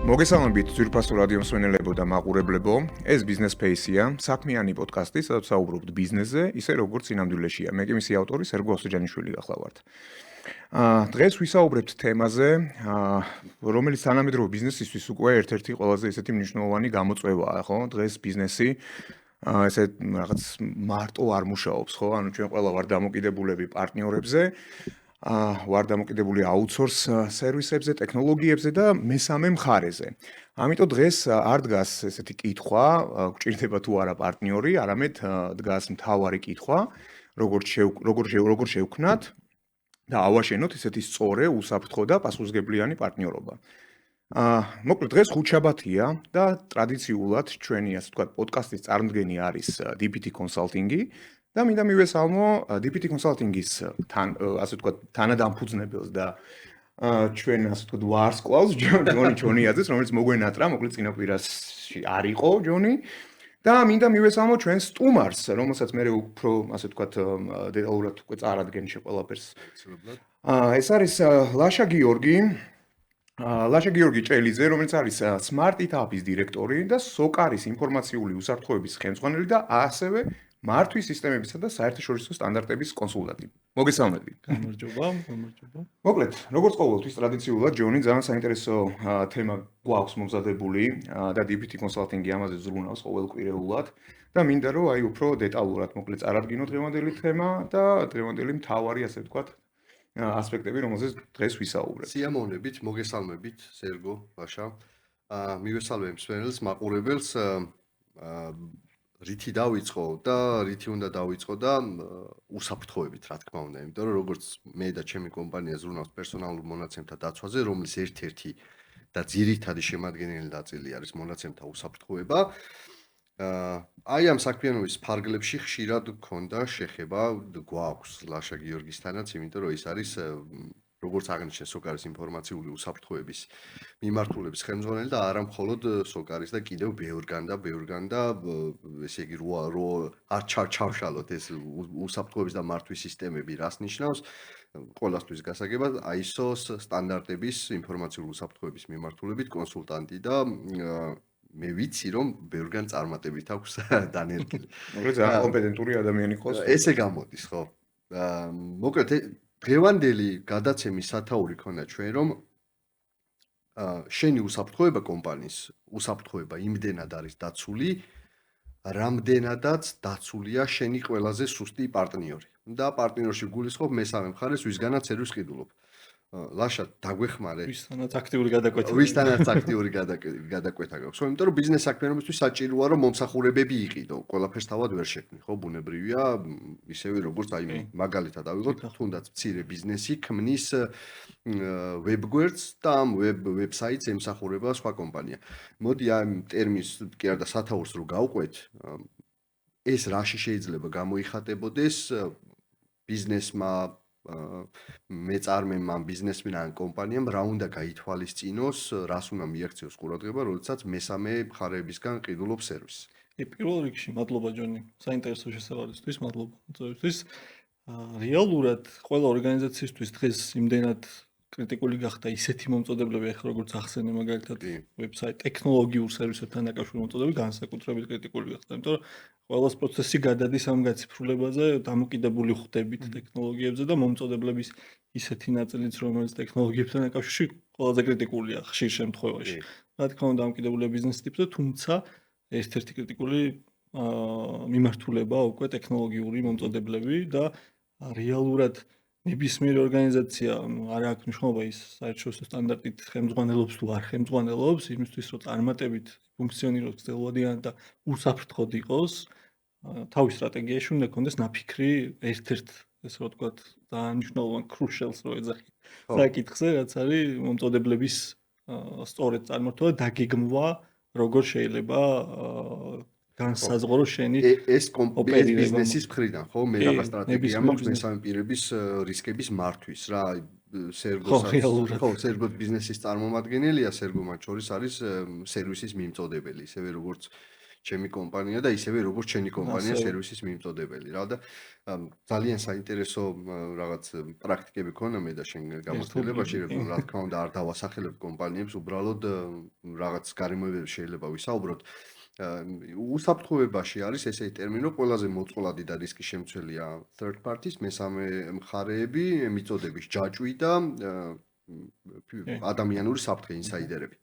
მოგესალმებით ძვირფასო რადიო მსმენელებო და მაყურებლებო. ეს ბიზნეს ფეისია, საქმიანი პოდკასტი, სადაც საუბრობთ ბიზნესზე, ისე როგორც სინამდვილეშია. მე კი მისი ავტორი სერგო ოსოჯანიშვილი გახლავართ. დღეს ვისაუბრებთ თემაზე, რომელიც თანამედროვე ბიზნესისთვის უკვე ერთ-ერთი ყველაზე ისეთი მნიშვნელოვანი გამოწვევაა, ხო? დღეს ბიზნესი ესე რაღაც მარტო არ მუშაობს, ხო? ანუ ჩვენ ყველა ვარ დამოკიდებულები პარტნიორებზე. ვარ დამოკიდებული აუთსორს სერვისებზე, ტექნოლოგიებზე და მესამე მხარეზე. ამიტომ დღეს არ დგას ესეთი კითხვა, გვჭირდება თუ არა პარტნიორი, არამედ დგას მთავარი კითხვა, როგორ შევქნათ და ავაშენოთ ესეთი სწორე, უსაფრთხო და პასუხისმგებლიანი პარტნიორობა. მოკლედ დღეს ხუთშაბათია და ტრადიციულად ჩვენი ასე ვთქვათ პოდკასტის წარმომდგენი არის DPT Consulting-ი. და მინდა მივესალმო DPT Consulting-ის ასე ვთქვათ თანადამფუძნებელს და ჩვენ ასე ვთქვათ ვარსკვლავს ჯონი ჩონიაძეს, რომელიც მოგვენატრა, მოკლედ წინაპირაში არ იყო ჯონი და მინდა მივესალმო ჩვენ სტუმარს, რომელსაც მე უფრო ასე ვთქვათ დეტალურად უკვე წარადგენ ყველაფერს. ეს არის ლაშა გიორგი ჭელიძე, რომელიც არის Smart Etape-ის დირექტორი და SOCAR-ის ინფორმაციული უსაფრთხოების ხელმძღვანელი და ასევე მართვის სისტემებისა და საერთაშორისო სტანდარტების კონსულტანტი. მოგესალმებით. გამარჯობა. მოკლედ, როგორც ყოველთვის ტრადიციულად ჯონი ძალიან საინტერესო თემა გვაქვს მომზადებული და DPT Consulting-ი ამაზე ზრუნავს ყოველკვირეულად და მინდა რომ აი უფრო დეტალურად მოკლედ წარადგინო დღევანდელი თემა და დღევანდელი მთავარი ასე ვთქვათ ასპექტები, რომელზეც დღეს ვისაუბრებთ. სიამოვნებით, მოგესალმებით, სერგო, ლაშა. მივესალმებ მსმენელს, მაყურებელს. რითი დავიწყო და რითი უნდა დავიწყო და უსაფრთხოებით, რა თქმა უნდა, იმიტომ რომ როგორც მე და ჩემი კომპანია ზრუნავს პერსონალურ მონაცემთა დაცვაზე, რომლის ერთ-ერთი და ძირითადი შემადგენელი ნაწილი არის მონაცემთა უსაფრთხოება. აი ამ საქმიანობის ფარგლებში ხშირად გქონდა შეხება, გვაქვს ლაშა გიორგისთანაც, იმიტომ რომ ის არის როგორც აღნიშნეს SOCAR-ის ინფორმაციული უსაფრთხოების მიმართულების ხელმძღვანელი და არა მხოლოდ SOCAR-ის და კიდევ ბევრგან და ესე იგი არ ჩავშალოთ ეს უსაფრთხოების და მართვის სისტემები რას ნიშნავს ყველასთვის გასაგებად ISO-ს სტანდარტების ინფორმაციული უსაფრთხოების მიმართულებით კონსულტანტი და მე ვიცი რომ ბევრგან წარმატებით აქვს დანერგილი. მოკლედ ძალიან კომპეტენტური ადამიანი ყავს. ესე გამოდის, ხო? მოკლედ დღევანდელი გადაცემის სათაური ქონდა ჩვენ რომ შენი უსაფრთხოება კომპანიის უსაფრთხოება იმდენად არის დაცული, რამდენადაც დაცულია შენი ყველაზე სუსტი პარტნიორი. და პარტნიორში გულისხმობ მესამე მხარეს, ვისგანაც სერვისს ყიდულობ. ლაშა, დაგვეხმარე. ვისთანაც აქტიური გადაკვეთა. გადაკვეთა გაქვს. ხო, იმიტომ რომ ბიზნეს საქმიანობისთვის საჭიროა რომ მომსახურებები იყიდო. ყველაფერს თავად ვერ შექმნი, ხო, ბუნებრივია, ისევე როგორც აი მაგალითად ავიღოთ, თუნდაც მცირე ბიზნესი ქმნის ვებგვერდს და ამ ვებსაიტს ემსახურება სხვა კომპანია. მოდი ამ ტერმინს კი არა და სათაურს რო გავყვეთ, ეს რაში შეიძლება გამოიხატებოდეს ბიზნესმა მეწარმემ ამ ბიზნესმენთან კომპანიამ რა უნდა გაითვალისწინოს, რას უნდა მიაქციოს ყურადღება, როდესაც მესამე მხარეებისგან ყიდულობს სერვისს. პირველ რიგში მადლობა ჯონი, საინტერესო შესავალისთვის, მადლობა მოწვევისთვის. რეალურად ყველა ორგანიზაციისთვის დღეს იმდენად კრიტიკული გახდა ისეთი მომწოდებლები, ახლა როგორც ახსენე მაგალითად ვებსაიტ ტექნოლოგიურ სერვისებთან დაკავშირებული მომწოდებლები განსაკუთრებით კრიტიკული გახდა, იმიტომ რომ ყველას პროცესი გადადის ამ გაციფრულებაზე, დამოკიდებული ხდებით ტექნოლოგიებზე და მომწოდებლების ისეთი ნაწილიც, რომელიც ტექნოლოგიებთან დაკავშირში ყველაზე კრიტიკულია ხშირ შემთხვევაში. რა თქმა უნდა, დამოკიდებულია ბიზნეს ტიპზე, თუმცა ერთ-ერთი კრიტიკული მიმართულება უკვე ტექნოლოგიური მომწოდებლები და რეალურად ნებისმიერი ორგანიზაცია არ აქვს მნიშვნელობა ის საერთაშორისო სტანდარტით ხელმძღვანელობს თუ არ ხელმძღვანელობს, იმისთვის რომ წარმატებით ფუნქციონიროს გრძელვადიანად და უსაფრთხოდ იყოს, თავის სტრატეგიაში უნდა გქონდეს ნაფიქრი ერთ-ერთ ესე რომ ვთქვათ ძალიან მნიშვნელოვან crucial-ს რო ეძახი საკითხზე, რაც არის მომწოდებლების სწორედ წარმართვა და დაგეგმვა, როგორ შეიძლება განსაზღვრო შენი ეს ბიზნესის მხრიდან, ხო, მე რაღაც სტრატეგია მაქვს მესამე პირების რისკების მართვის რა, სერგო ბიზნესის წარმომადგენელია, სერგო მათ შორის არის სერვისის მიმწოდებელი, ისევე როგორც ჩემი კომპანია და ისევე როგორც ჩემი კომპანია ასევე. სერვისის მიმწოდებელი რა და ძალიან საინტერესო რაღაც პრაქტიკები ქონა მე და შენ გამოცდილებაში ერთობლივი, რა თქმა უნდა არ დავასახელებ კომპანიებს უბრალოდ რაღაც გარემოებები შეიძლება ვისაუბროთ უსაფრთხოებაში არის ესეთი ტერმინი რომ ყველაზე მოწყვლადი და რისკის შემცველია third parties მესამე მხარეები მიწოდების ჯაჭვი და ადამიანური საფრთხე ინსაიდერები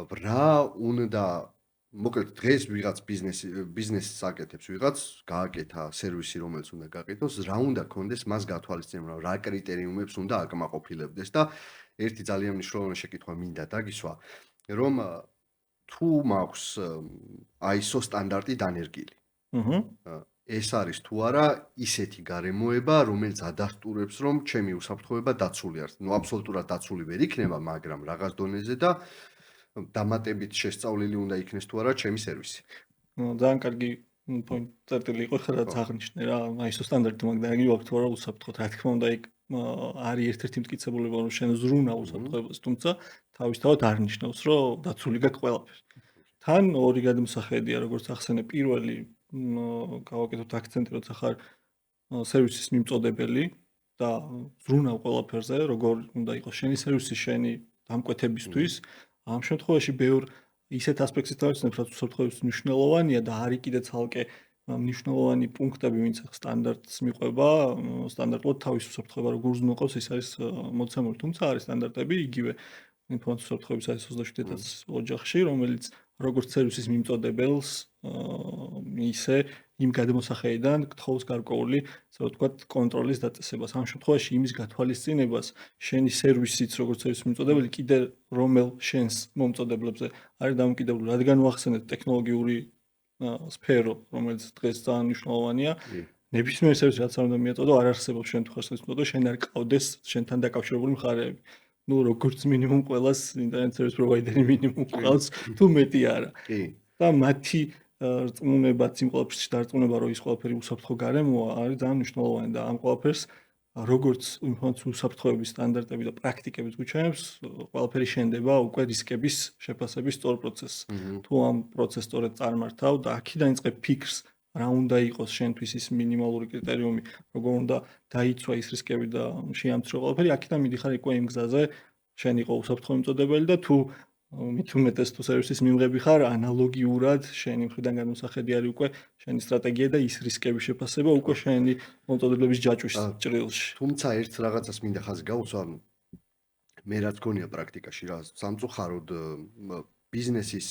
რა უნდა მოკლედ დღეს ვიღაც ბიზნესს აკეთებს ვიღაც გააკეთა სერვისი რომელიც უნდა გააკეთოს რა უნდა კონდეს მას გათვალისწინებამ რა კრიტერიუმებს უნდა აკმაყოფილებდეს და ერთი ძალიან მნიშვნელოვანი შეკითხვა მინდა დაგისვა რომ თუ მაქვს ISO სტანდარტი დანერგილი ეს არის თუ არა ისეთი გარემოება რომელიც ადასტურებს რომ ჩემი უსაფრთხოება დაცული არის ნუ აბსოლუტურად დაცული ვერ იქნება მაგრამ რაღაც დონეზე და დამატებით შესწავლილი უნდა იქნეს თუ არა ჩემი სერვისი. ძალიან კარგი პოინტი წერტილი იყო ხა რაც აღნიშნე რა ISO სტანდარტი მაგ დააგივაქვს თუ არა უსაფრთხოდ რა თქმა უნდა იქ არის ერთ-ერთი მტკიცებულება რომ შენ ზრუნავ უსაფრთხოებას თუმცა თავისთავად არ ნიშნავს რომ დაცული გაქვს ყველაფერი. თან ორი გადმოსახედია როგორც ახსენე პირველი გავაკეთოთ აქცენტი როცა ხარ სერვისის მიმწოდებელი და ზრუნავ ყველაფერზე როგორ უნდა იყოს შენი სერვისი შენი დამკვეთებისთვის ამ შემთხვევაში ბევრ ისეთ ასპექტს თავისნებს რაც უსაფრთხოების მნიშვნელოვანია და არის კიდე ცალკე მნიშვნელოვანი პუნქტები ვინც სტანდარტს მიყვება სტანდარტულად თავის უსაფრთხოება როგორ უზრუნველყოფს ის არის მოცემული თუმცა არის სტანდარტები იგივე ინფორმაციის უსაფრთხოების არის 27-ს ოჯახში რომელიც როგორც სერვისის მიმწოდებელს ისე იმ გადმოსახედიდან გთხოვს გარკვეული ასე ვთქვათ კონტროლის დაწესებას ამ შემთხვევაში იმის გათვალისწინებას შენი სერვისიც როგორც სერვისის მიმწოდებელი კიდე რომელ შენს მომწოდებლებზე არის დამოკიდებული რადგან ვახსენეთ ტექნოლოგიური სფერო რომელიც დღეს ძალიან მნიშვნელოვანია ნებისმიერ სერვისს რაც არ უნდა მიაწოდო არ არსებობს შენ თუ ხარ სერვისის მიმწოდებელი შენ არ გყავდეს შენთან დაკავშირებული მხარეები ну როგორც მინიმუმ ყველას ინტერნეტ სერვის პროვაიდერი მინიმუმ ყავს თუ მეტი არა და მათი რწმუნებაც იმ ყველაფერში დარწმუნება რომ ის ყველაფერი უსაფრთხო გარემოა არის ძალიან მნიშვნელოვანი და ამ ყველაფერს როგორც ინფორმაციის უსაფრთხოების სტანდარტები და პრაქტიკებიც გვიჩვენებს ყველაფერი შენდება უკვე რისკების შეფასების სწორ პროცესს თუ ამ პროცესს სწორად წარმართავ და აქედან იწყებ ფიქრს რა უნდა იყოს შენთვის ის მინიმალური კრიტერიუმი როგორ უნდა დაიცვა ის რისკები და შეამცრო ყველაფერი აქედან მიდიხარ უკვე იმ გზაზე შენ იყო უსაფრთხო მიმწოდებელი და თუ მით უმეტეს თუ სერვისის მიმღები ხარ ანალოგიურად შენი მხრიდან განმოსახედი არის უკვე შენი სტრატეგია და ის რისკების შეფასება უკვე შენი მომწოდებლების ჯაჭვის ჭრილში თუმცა ერთ რაღაცას მინდა ხაზი გაუსვა მე რაც გონია პრაქტიკაში რა სამწუხაროდ ბიზნესის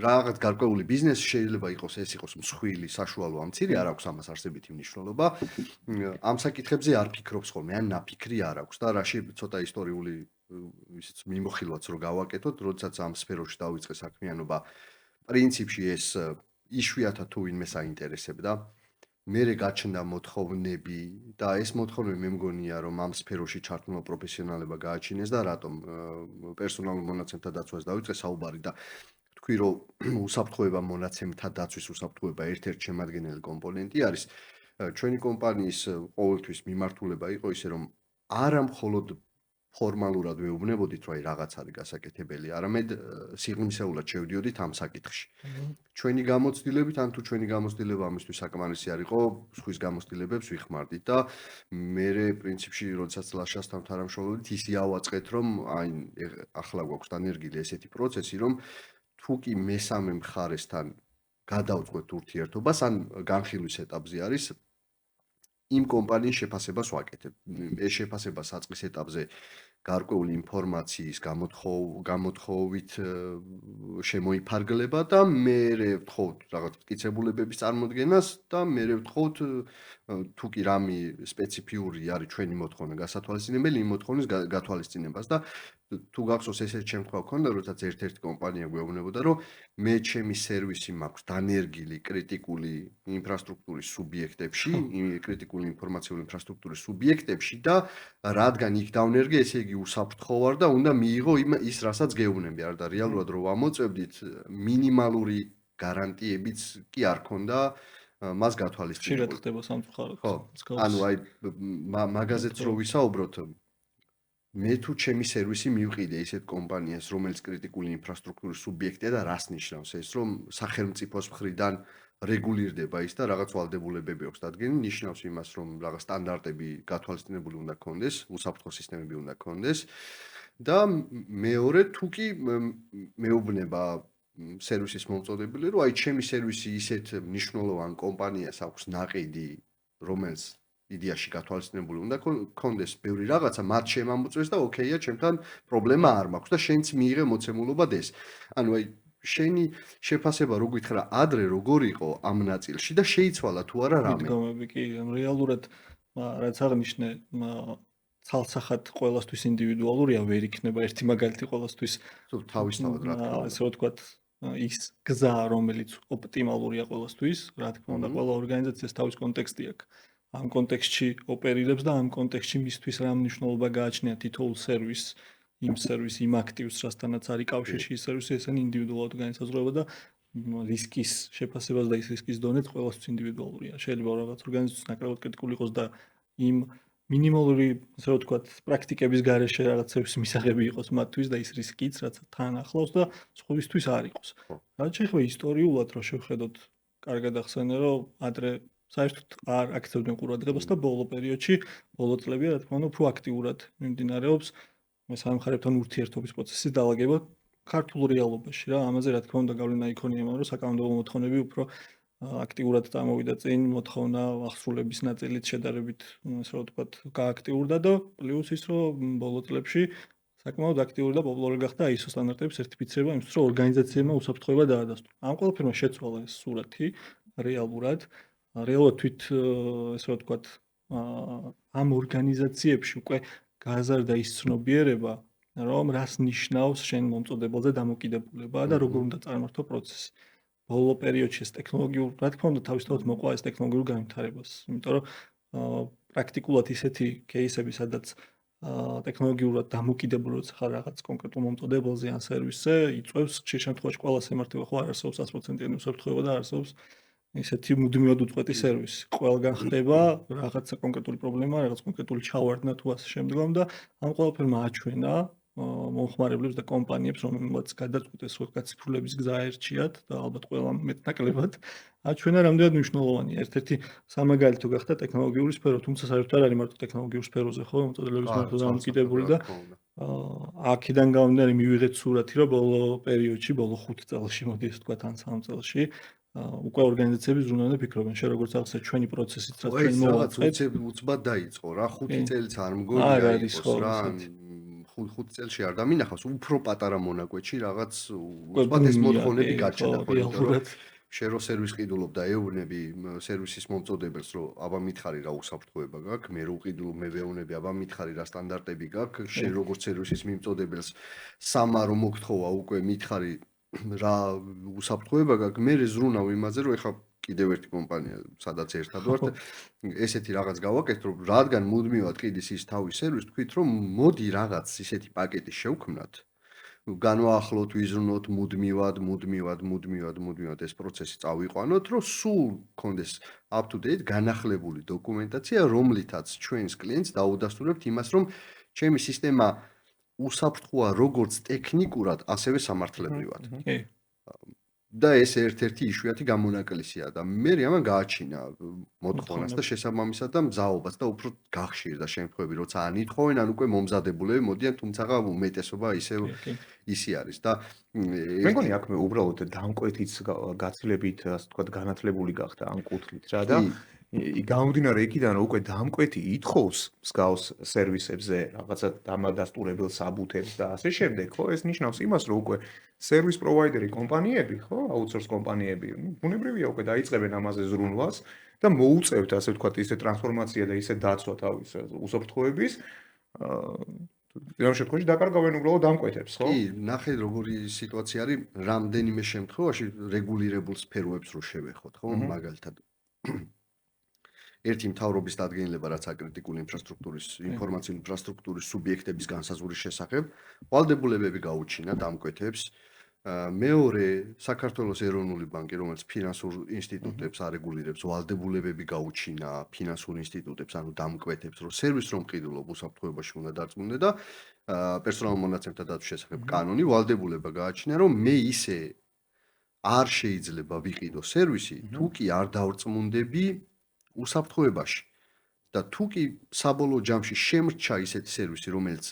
რაღაც გარკვეული ბიზნესი შეიძლება იყოს ეს იყოს მსხვილი საშუალო ამ მცირე არ აქვს ამას არსებითი მნიშვნელობა ამ საკითხებზე არ ფიქრობს ხოლმე ან ნაფიქრი არ აქვს და რაში ცოტა ისტორიული ისიც მიმოხილვაც რო გავაკეთოთ როდესაც ამ სფეროში დავიწყე საქმიანობა პრინციპში ეს იშვიათად თუ ვინმე საინტერესებდა მერე გაჩნდა მოთხოვნები და ეს მოთხოვნები მე მგონია რომ ამ სფეროში ჩართულმა პროფესიონალებმა გააჩინეს და რატომ პერსონალურ მონაცემთა დაცვას დავიწყე საუბარი და თქვი რომ უსაფრთხოება მონაცემთა დაცვის უსაფრთხოება ერთ-ერთი შემადგენელი კომპონენტი არის ჩვენი კომპანიის ყოველთვის მიმართულება იყო ისე რომ არა მხოლოდ ფორმალურად ვეუბნებოდით რომ აი რაღაც არის გასაკეთებელი, არამედ სიღრმისეულად შევდიოდით ამ საკითხში. ჩვენი გამოცდილებით ან თუ ჩვენი გამოცდილება ამისთვის საკმარისი არ იყო, სხვის გამოცდილებებს ვიხმარდით და მე პრინციპში როდესაც ლაშასთან თანამშრომლობდით, ისე ავაწყეთ რომ აი ახლა გვაქვს დანერგილი ესეთი პროცესი, რომ თუ კი მესამე მხარესთან გადავწყვეტ ურთიერთობას, ან განხილვის ეტაპზე არის იმ კომპანიის შეფასებას ვაკეთებ. ეს შეფასება საწყის ეტაპზე გარკვეული ინფორმაციის გამოთხოვით შემოიფარგლება და მე ვთხოვთ რაღაც მტკიცებულებების წარმოდგენას და მე ვთხოვთ თუ კი რამე სპეციფიური არის ჩვენი მოთხოვნა გასათვალისწინებელი იმ მოთხოვნის გათვალისწინებას და თუ გახსოვს ესეთი შემთხვევა ქონდა, როდესაც ერთ-ერთი კომპანია გვეუბნებოდა, რომ მე ჩემი სერვისი მაქვს დანერგილი კრიტიკული ინფრასტრუქტურის სუბიექტებში, კრიტიკული ინფორმაციული ინფრასტრუქტურის სუბიექტებში და რადგან იქ დავნერგე, ესე იგი უსაფრთხო ვარ და უნდა მიიღო ის, რასაც გეუბნები. არა და რეალურად რო ვამოწევდით, მინიმალური გარანტიებიც კი არ ქონდა მას გათვალისწინებული. ხშირად ხდება სამწუხაროდ. ხო. ანუ აი მაგაზეც რო ვისაუბროთ მე თუ ჩემი სერვისი მივყიდე ისეთ კომპანიას, რომელიც კრიტიკული ინფრასტრუქტურის სუბიექტია და რას ნიშნავს ეს, რომ სახელმწიფოს მხრიდან რეგულირდება ის და რაღაც ვალდებულებები აქვს დადგენილი, ნიშნავს იმას, რომ რაღაც სტანდარტები გათვალისწინებული უნდა გქონდეს, უსაფრთხო სისტემები უნდა გქონდეს და მეორე თუ კი მეუბნება სერვისის მომწოდებელი, რომ აი ჩემი სერვისი ისეთ მნიშვნელოვან კომპანიას აქვს ნაყიდი, რომელიც იდეაში გათვალისწინებული უნდა გქონდეს ბევრი რაღაცა, მათ შემამოწმეს და ოკეია, ჩემთან პრობლემა არ მაქვს და შენც მიიღე მოცემულობად ეს. ანუ აი შენი შეფასება რო გითხრა ადრე როგორ იყო ამ ნაწილში და შეიცვალა თუ არა რამე? მიდგომები კი, ანუ რეალურად რაც აღნიშნე, ცალსახად ყველასთვის ინდივიდუალურია, ვერ იქნება ერთი მაგალითი ყველასთვის. თუ თავისთავად რა თქმა უნდა. ასე ვთქვათ, ის გზა, რომელიც ოპტიმალურია ყველასთვის, რა თქმა უნდა, ყველა ორგანიზაციას თავის კონტექსტი აქვს. ამ კონტექსტში ოპერირებს და ამ კონტექსტში მისთვის რა მნიშვნელობა გააჩნია თითოეულ სერვისს, იმ აქტივს, რასთანაც არის კავშირში ის სერვისი, ესენი ინდივიდუალურად განისაზღვრება და რისკის შეფასებას და ის რისკის დონეც ყველასთვის ინდივიდუალურია. შეიძლება რაღაც ორგანიზაციის ნაკლებად კრიტიკული იყოს და იმ მინიმალური, ასე ვთქვათ, პრაქტიკების გარეშე რაღაცების მისაღები იყოს მათთვის და ის რისკიც, რაც თან ახლავს და სხვისთვის არ იყოს. რაც შეეხება ისტორიულად, რომ შევხედოთ, კარგად ახსენე, რომ ადრე საერთოდ არ აქცევდნენ ყურადღებას და ბოლო პერიოდში, ბოლო წლებია, რა თქმა უნდა, უფრო აქტიურად მიმდინარეობს სამხარებთან ურთიერთობის პროცესის დალაგება ქართულ რეალობაში რა. ამაზე რა თქმა უნდა გავლენა იქონია, მაგრამ საკანონმდებლო მოთხოვნები უფრო აქტიურად წამოვიდა წინ, მოთხოვნა აღსრულების ნაწილით შედარებით, ასე ვთქვათ, გააქტიურდა და პლუს ის, რომ ბოლო წლებში საკმაოდ აქტიური და პოპულარული გახდა ISO სტანდარტების სერტიფიცირება, იმისთვის რომ ორგანიზაციებმა უსაფრთხოება დაადასტურა. ამ ყველაფერმა შეცვალა ეს სურათი რეალურად თვით, ასე ვთქვათ, ამ ორგანიზაციებში უკვე გააზარდა ის ცნობიერება, რომ რას ნიშნავს შენ მომწოდებელზე დამოკიდებულება და როგორ უნდა წარმართო პროცესი. ბოლო პერიოდში ეს ტექნოლოგიურ, რა თქმა უნდა, თავისთავად მოყვა ეს ტექნოლოგიურ განვითარებას, იმიტომ რომ პრაქტიკულად ისეთი кейსები, სადაც ტექნოლოგიურად დამოკიდებულება ხარ რაღაც კონკრეტულ მომწოდებელზე ან სერვისზე, იწვევს ხშირ შემთხვევაში ყველას ემართება, ხო არ არსებობს 100%-იანი უსაფრთხოება და არსებობს ისეთი მუდმივად უწყვეტი სერვისი. ყველგან ხდება რაღაცა კონკრეტული პრობლემა, რაღაც კონკრეტული ჩავარდნა თუ ასე შემდგომ და ამ ყველაფერმა აჩვენა მომხმარებლებს და კომპანიებს, რომელმაც გადაწყვიტეს რომ გაციფრულების გზა ერჩიათ და ალბათ ყველა მეტნაკლებად აჩვენა რამდენად მნიშვნელოვანია. ერთ-ერთი სამაგალითო გახდა ტექნოლოგიური სფერო, თუმცა საერთოდ არ არის მარტო ტექნოლოგიური სფეროზე, ხო, მომწოდებელების მეთოდზე დამოკიდებული და აქედან გამომდინარე მივიღეთ სურათი, რომ ბოლო პერიოდში, ბოლო 5 წელში, მოდი ეს ვთქვათ, ან 3 წელში უკვე ორგანიზაციები ზრუნავდნენ ფიქრობენ, როგორც ახსნა ჩვენი პროცესით, რაც ჩვენ მოვაწყეთ, უცბად დაიწყო რა, 5 წელიც არ მგონია იყოს რა, 5 წელში არ დამინახავს, უფრო პატარა მონაკვეთში რაღაც უცბად ეს მოთხოვნები გაჩნდა ხოლმე. შენ რო სერვის ყიდულობ და ეუბნები სერვისის მომწოდებელს, რომ აბა მითხარი რა უსაფრთხოება გაქვს, მე რო უყიდულობ, მე ვეუბნები, აბა მითხარი რა სტანდარტები გაქვს, შენ როგორც სერვისის მიმწოდებელს სამა რომ მოგთხოვა უკვე მითხარი რა უსაფრთხოება გაქვს, მე ზრუნავ იმაზე, რომ ეხა კიდევ ერთი კომპანია, სადაც ერთად ვართ, ესეთი რაღაც გავაკეთეთ, რომ რადგან მუდმივად ყიდის ის თავის სერვისს, თქვით, რომ მოდი რაღაც ისეთი პაკეტი შევქმნათ, განვაახლოთ, ვიზრუნოთ მუდმივად ეს პროცესი წავიყვანოთ, რომ სულ გქონდეს up to date განახლებული დოკუმენტაცია, რომლითაც ჩვენს კლიენტს დაუდასტურებთ იმას, რომ ჩემი სისტემა უსაფრთხოა როგორც ტექნიკურად, ასევე სამართლებრივად. და ეს ერთ-ერთი იშვიათი გამონაკლისია და მე ამან გააჩინა მოთხოვნას და შესაბამისად და მზაობას და უფრო გახშირდა შემთხვევები, როცა ან ითხოვენ, ან უკვე მომზადებულები მოდიან, თუმცა უმეტესობა ისევ ისი არის და მე მგონი აქ მე უბრალოდ დამკვეთიც გაცილებით, ასე ვთქვათ, განათლებული გახდა ამ კუთხით რა და გამომდინარე იქიდან რომ უკვე დამკვეთი ითხოვს მსგავს სერვისებზე რაღაცა დამადასტურებელ საბუთებს და ასე შემდეგ, ხო, ეს ნიშნავს იმას, რომ უკვე სერვის პროვაიდერი კომპანიები, ხო, აუთსორს კომპანიები, ბუნებრივია უკვე დაიწყებენ ამაზე ზრუნვას და მოუწევთ, ასე ვთქვათ, ისე ტრანსფორმაცია და ისე დაცვა თავის უსაფრთხოების, ამ შემთხვევაში დაკარგავენ უბრალოდ დამკვეთებს, ხო? კი, ნახე როგორი სიტუაცია არის, რამდენიმე შემთხვევაში რეგულირებულ სფეროებს რო შევეხოთ, ხო, მაგალითად ერთი მთავრობის დადგენილება, რაც აკრიტიკული ინფრასტრუქტურის, ინფორმაციული ინფრასტრუქტურის სუბიექტების განსაზღვრის შესახებ, ვალდებულებები გაუჩინა დამკვეთებს მეორე საქართველოს ეროვნული ბანკი, რომელიც ფინანსურ ინსტიტუტებს არეგულირებს, ვალდებულებები გაუჩინა ფინანსურ ინსტიტუტებს, ანუ დამკვეთებს, რომ სერვისს რომ ყიდულობ უსაფრთხოებაში უნდა დარწმუნდე და პერსონალურ მონაცემთა დაცვის შესახებ კანონი ვალდებულება გააჩინა, რომ მე ისე არ შეიძლება ვიყიდო სერვისი, თუ კი არ დავწმუნდები უსაფრთხოებაში. და თუ კი საბოლოო ჯამში შემრჩა ისეთი სერვისი, რომელიც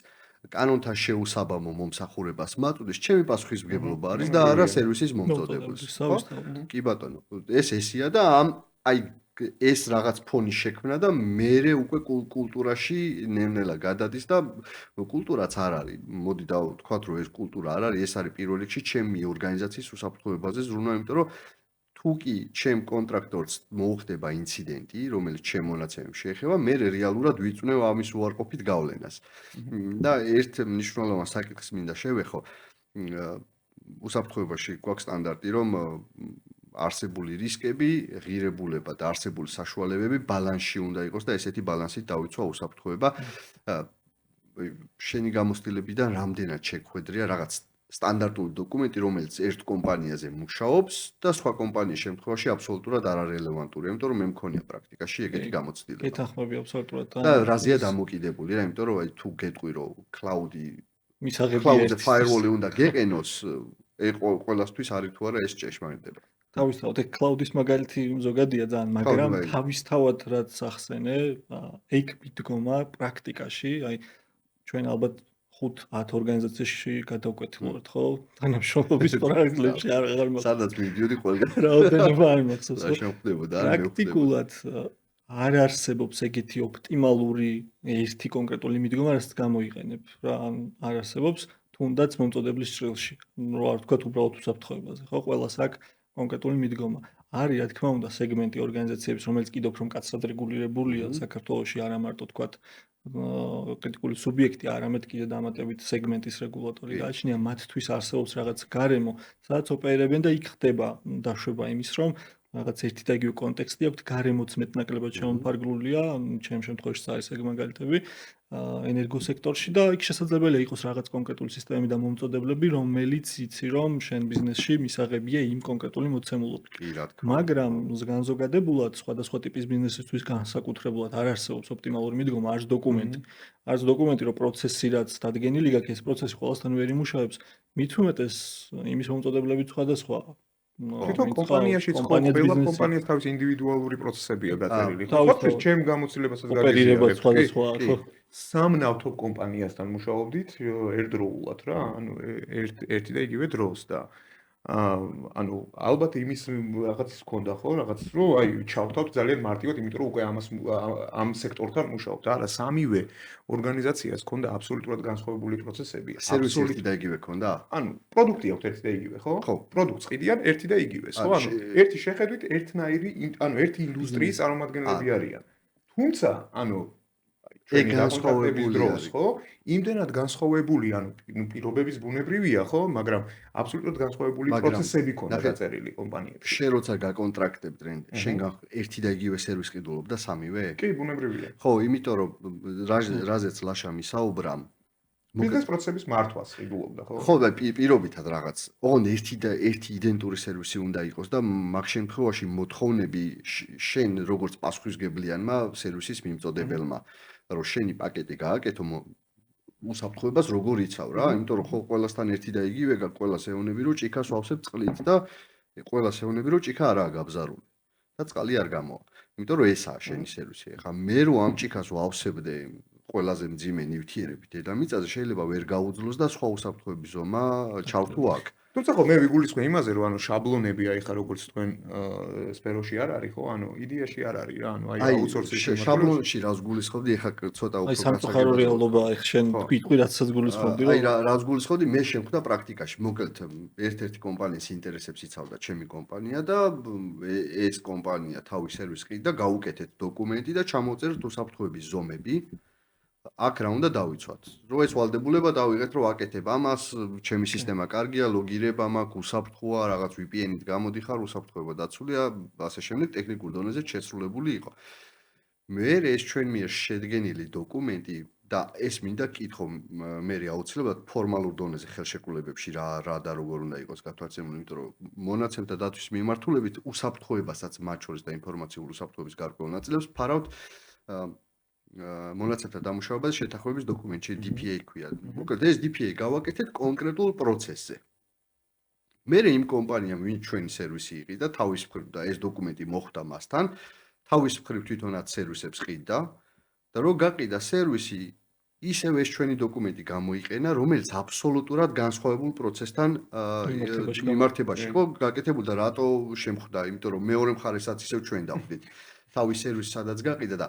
კანონთან შეუსაბამო მომსახურებას მაწვდის, ჩემი პასუხისმგებლობა არის და არა სერვისის მომწოდებელს. კი ბატონო, ეს ესია და აი ეს რაღაც ფონი შექმნა და მე უკვე კულტურაში ნელ-ნელა გადადის და კულტურაც არ არის. მოდი დავთქვათ, რომ ეს კულტურა არ არის, ეს არის პირველ რიგში ჩემი ორგანიზაციის უსაფრთხოებაზე ზრუნვა, იმიტომ რომ თუ კი ჩემ კონტრაქტორს მოუხდება ინციდენტი, რომელიც ჩემ მონაცემებს შეეხება, მე რეალურად ვიწვნევ ამის უარყოფით გავლენას. და ერთ მნიშვნელოვან საკითხს მინდა შევეხო. უსაფრთხოებაში გვაქვს სტანდარტი, რომ არსებული რისკები, ღირებულება და არსებული საშუალებები ბალანსში უნდა იყოს და ესეთი ბალანსით დავიცვა უსაფრთხოება. შენი გამოცდილებიდან რამდენად შეგვედრია რაღაც სტანდარტული დოკუმენტი, რომელიც ერთ კომპანიაზე მუშაობს და სხვა კომპანიის შემთხვევაში აბსოლუტურად არარელევანტურია, იმიტომ რომ მე მქონია პრაქტიკაში ეგეთი გამოცდილება. გეთანხმები აბსოლუტურად და რაზეა დამოკიდებული რა, იმიტომ რომ აი თუ გეტყვი რომ cloud-ი მისაღებია cloud-ზე firewall-ი უნდა გეყენოს, ყველასთვის არის თუ არა ეს ჭეშმარიტება. თავისთავად ეგ cloud-ის მაგალითი ზოგადია ძალიან, მაგრამ თავისთავად რაც ახსენე, ეგ მიდგომა პრაქტიკაში, აი ჩვენ ალბათ 5-10 ორგანიზაციაში გადავკვეთილობთ, ხო? თანამშრომლობის პრაქტიკებში აღარ მაქვს. სადაც მივდიოდი ყველგან რაოდენობა არ მახსოვს. და შემხვდებოდა არ პრაქტიკულად არ არსებობს ეგეთი ოპტიმალური ერთი კონკრეტული მიდგომა, რასაც გამოიყენებ რა, არ არსებობს თუნდაც მომწოდებლის ჭრილში. რა ვთქვათ, უბრალოდ უსაფრთხოებაზე, ხო? ყველას აქვს კონკრეტული მიდგომა. არის რა თქმა უნდა სეგმენტი ორგანიზაციების, რომელიც კიდევ უფრო მკაცრად რეგულირებულია საქართველოში, არა მარტო თქვათ კრიტიკული სუბიექტი, არამედ კიდე დამატებით სეგმენტის რეგულატორი გააჩნია, მათთვის არსებობს რაღაც გარემო, სადაც ოპერირებენ და იქ ხდება დაშვება იმის, რომ რაღაც ერთი და იგივე კონტექსტი აქვს, გარემოც მეტნაკლებად შემოფარგლულია, ჩემს შემთხვევაში ეს არის ეგ მაგალითები, ენერგოსექტორში და იქ შესაძლებელია იყოს რაღაც კონკრეტული სისტემები და მომწოდებლები, რომელიც იცი რომ შენ ბიზნესში მისაღებია იმ კონკრეტული მოცემულობით. მაგრამ განზოგადებულად სხვადასხვა ტიპის ბიზნესისთვის განსაკუთრებულად არ არსებობს ოპტიმალური მიდგომა, არც დოკუმენტი. არც დოკუმენტი, რომ პროცესი რაც დადგენილი გაქვს, ეს პროცესი ყველასთან ვერ იმუშავებს, მით უმეტეს იმის მომწოდებლებით სხვადასხვაა. თვითონ კომპანიაშიც ყველა კომპანიას თავის ინდივიდუალური პროცესებია გაწერილი. ხო, ჩემ გამოცდილებასაც ოპერირება სხვადასხვა, ხო. სამნავ თოპ კომპანიასთან მუშაობდით ერთდროულად რა, ანუ ერთი და იგივე დროს და ანუ ალბათ იმის რაღაცის ჰქონდა ხო, რაღაც რომ აი ჩავთავთ ძალიან მარტივად, იმიტომ რომ უკვე ამ სექტორთან მუშაობთ. არა, სამივე ორგანიზაციას ჰქონდა აბსოლუტურად განსხვავებული პროცესები. სერვისი ერთი და იგივე ჰქონდა? ანუ პროდუქტი აქვს ერთი და იგივე, ხო? პროდუქტს ყიდიან ერთი და იგივეს, ხო? ანუ ერთი შეხედვით ერთნაირი, ანუ ერთი ინდუსტრიის წარმომადგენლები არიან. თუმცა, ანუ ეგ განსხვავებული დროს, ხო? იმდენად განსხვავებული, ანუ პირობების ბუნებრივია, ხო? მაგრამ აბსოლუტურად განსხვავებული პროცესები ქონდა დაწერილი კომპანიებში. შენ როცა გაკონტრაქტებ ტრენდი, შენ ერთი და იგივე სერვისს ყიდულობ და სამივე? კი, ბუნებრივია. ხო, იმიტომ რომ რაზეც ლაშა მისაუბრა, ბიზნეს პროცესების მართვას ყიდულობდა, ხო? ხო, და პირობითად რაღაც. ოღონდ ერთი იდენტური სერვისი უნდა იყოს და მაგ შემთხვევაში მოთხოვნები შენ როგორც პასუხისმგებლიანმა სერვისის მიმწოდებელმა რომ შენი პაკეტი გააკეთო უსაფრთხოებას როგორ იცავ რა, იმიტომ რომ ხო ყველასთან ერთი და იგივე გაქვს, ყველას ეუბნები რომ ჭიქას ვავსებ წყლით და ყველას ეუბნები რომ ჭიქა არაა გაბზარული და წყალი არ გამოვა. იმიტომ რომ ესაა შენი სერვისი. ეხლა მე რო ამ ჭიქას ვავსებდე ყველაზე მძიმე ნივთიერებით დედამიწაზე შეიძლება ვერ გაუძლოს და სხვა უსაფრთხოების ზომა ჩავთუ აქ. თუმცა ხო მე ვიგულისხმე იმაზე რომ ანუ შაბლონები აი ხა როგორც თქვენ სფეროში არ არის ხო ანუ იდეაში არ არის რა ანუ აი აუთსორსინგ შაბლონში რას გულისხმობდი ეხა ცოტა უფრო აი სამწუხარო რეალობა აი შენ თქვი რაცაც გულისხმობდი რომ აი რას გულისხმობდი მე შემხვდა პრაქტიკაში მოკლედ ერთ-ერთი კომპანიის ინტერესებს იცავდა ჩემი კომპანია და ეს კომპანია თავის სერვისს ყიდდა გაუკეთეთ დოკუმენტი და ჩამოწერთ უსაფრთხოების ზომები აქ რა უნდა დავიცვათ. რო ეს ვალდებულება დავიღეთ, რომ აკეთებ ამას, ჩემი სისტემა კარგია, ლოგირება მაქვს, უსაფრთხოა, რაღაც VPN-ით გამოდიხარ, უსაფრთხოება დაცულია, ასე შემდეგ ტექნიკურ დონეზე შესრულებული იყო. მე ეს ჩვენ მიერ შედგენილი დოკუმენტი და ეს მინდა კითხო მე აუცილებლად ფორმალურ დონეზე ხელშეკრულებებში რა და როგორ უნდა იყოს გათვალისწინებული, იმიტომ რომ მონაცემთა დაცვის მიმართულებით უსაფრთხოებასაც მათ შორის და ინფორმაციული უსაფრთხოების გარკვეულ ნაწილებს ფარავთ მონაცემთა დამუშავებას შეთანხმების დოკუმენტში DPA ქვია. მოკლედ ეს DPA გავაკეთეთ კონკრეტულ პროცესზე. მე იმ კომპანიამ ვინც ჩვენი სერვისი იყიდა თავის მხრივ და ეს დოკუმენტი მოხვდა მასთან, თავის მხრივ თვითონაც სერვისებს ყიდდა და რო გაყიდა სერვისი ისევ ეს ჩვენი დოკუმენტი გამოიყენა, რომელიც აბსოლუტურად განსხვავებულ პროცესთან მიმართებაში იყო გაკეთებული და რატო შემხვდა, იმიტომ რომ მეორე მხარესაც ისევ ჩვენ დავხდით თავის სერვისს სადაც გაყიდა და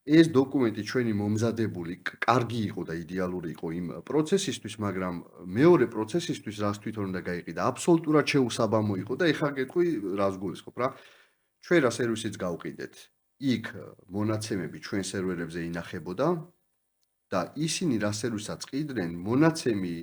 ეს დოკუმენტი ჩვენი მომზადებული კარგი იყო და იდეალური იყო იმ პროცესისთვის, მაგრამ მეორე პროცესისთვის რაც თვითონ უნდა გაიყიდა, აბსოლუტურად შეუსაბამო იყო და ეხლა გეტყვი რას გულისხმობ რა. ჩვენ რა სერვისიც გავყიდეთ. იქ მონაცემები ჩვენ სერვერებზე ინახებოდა და ისინი რა სერვისაც ყიდნენ, მონაცემი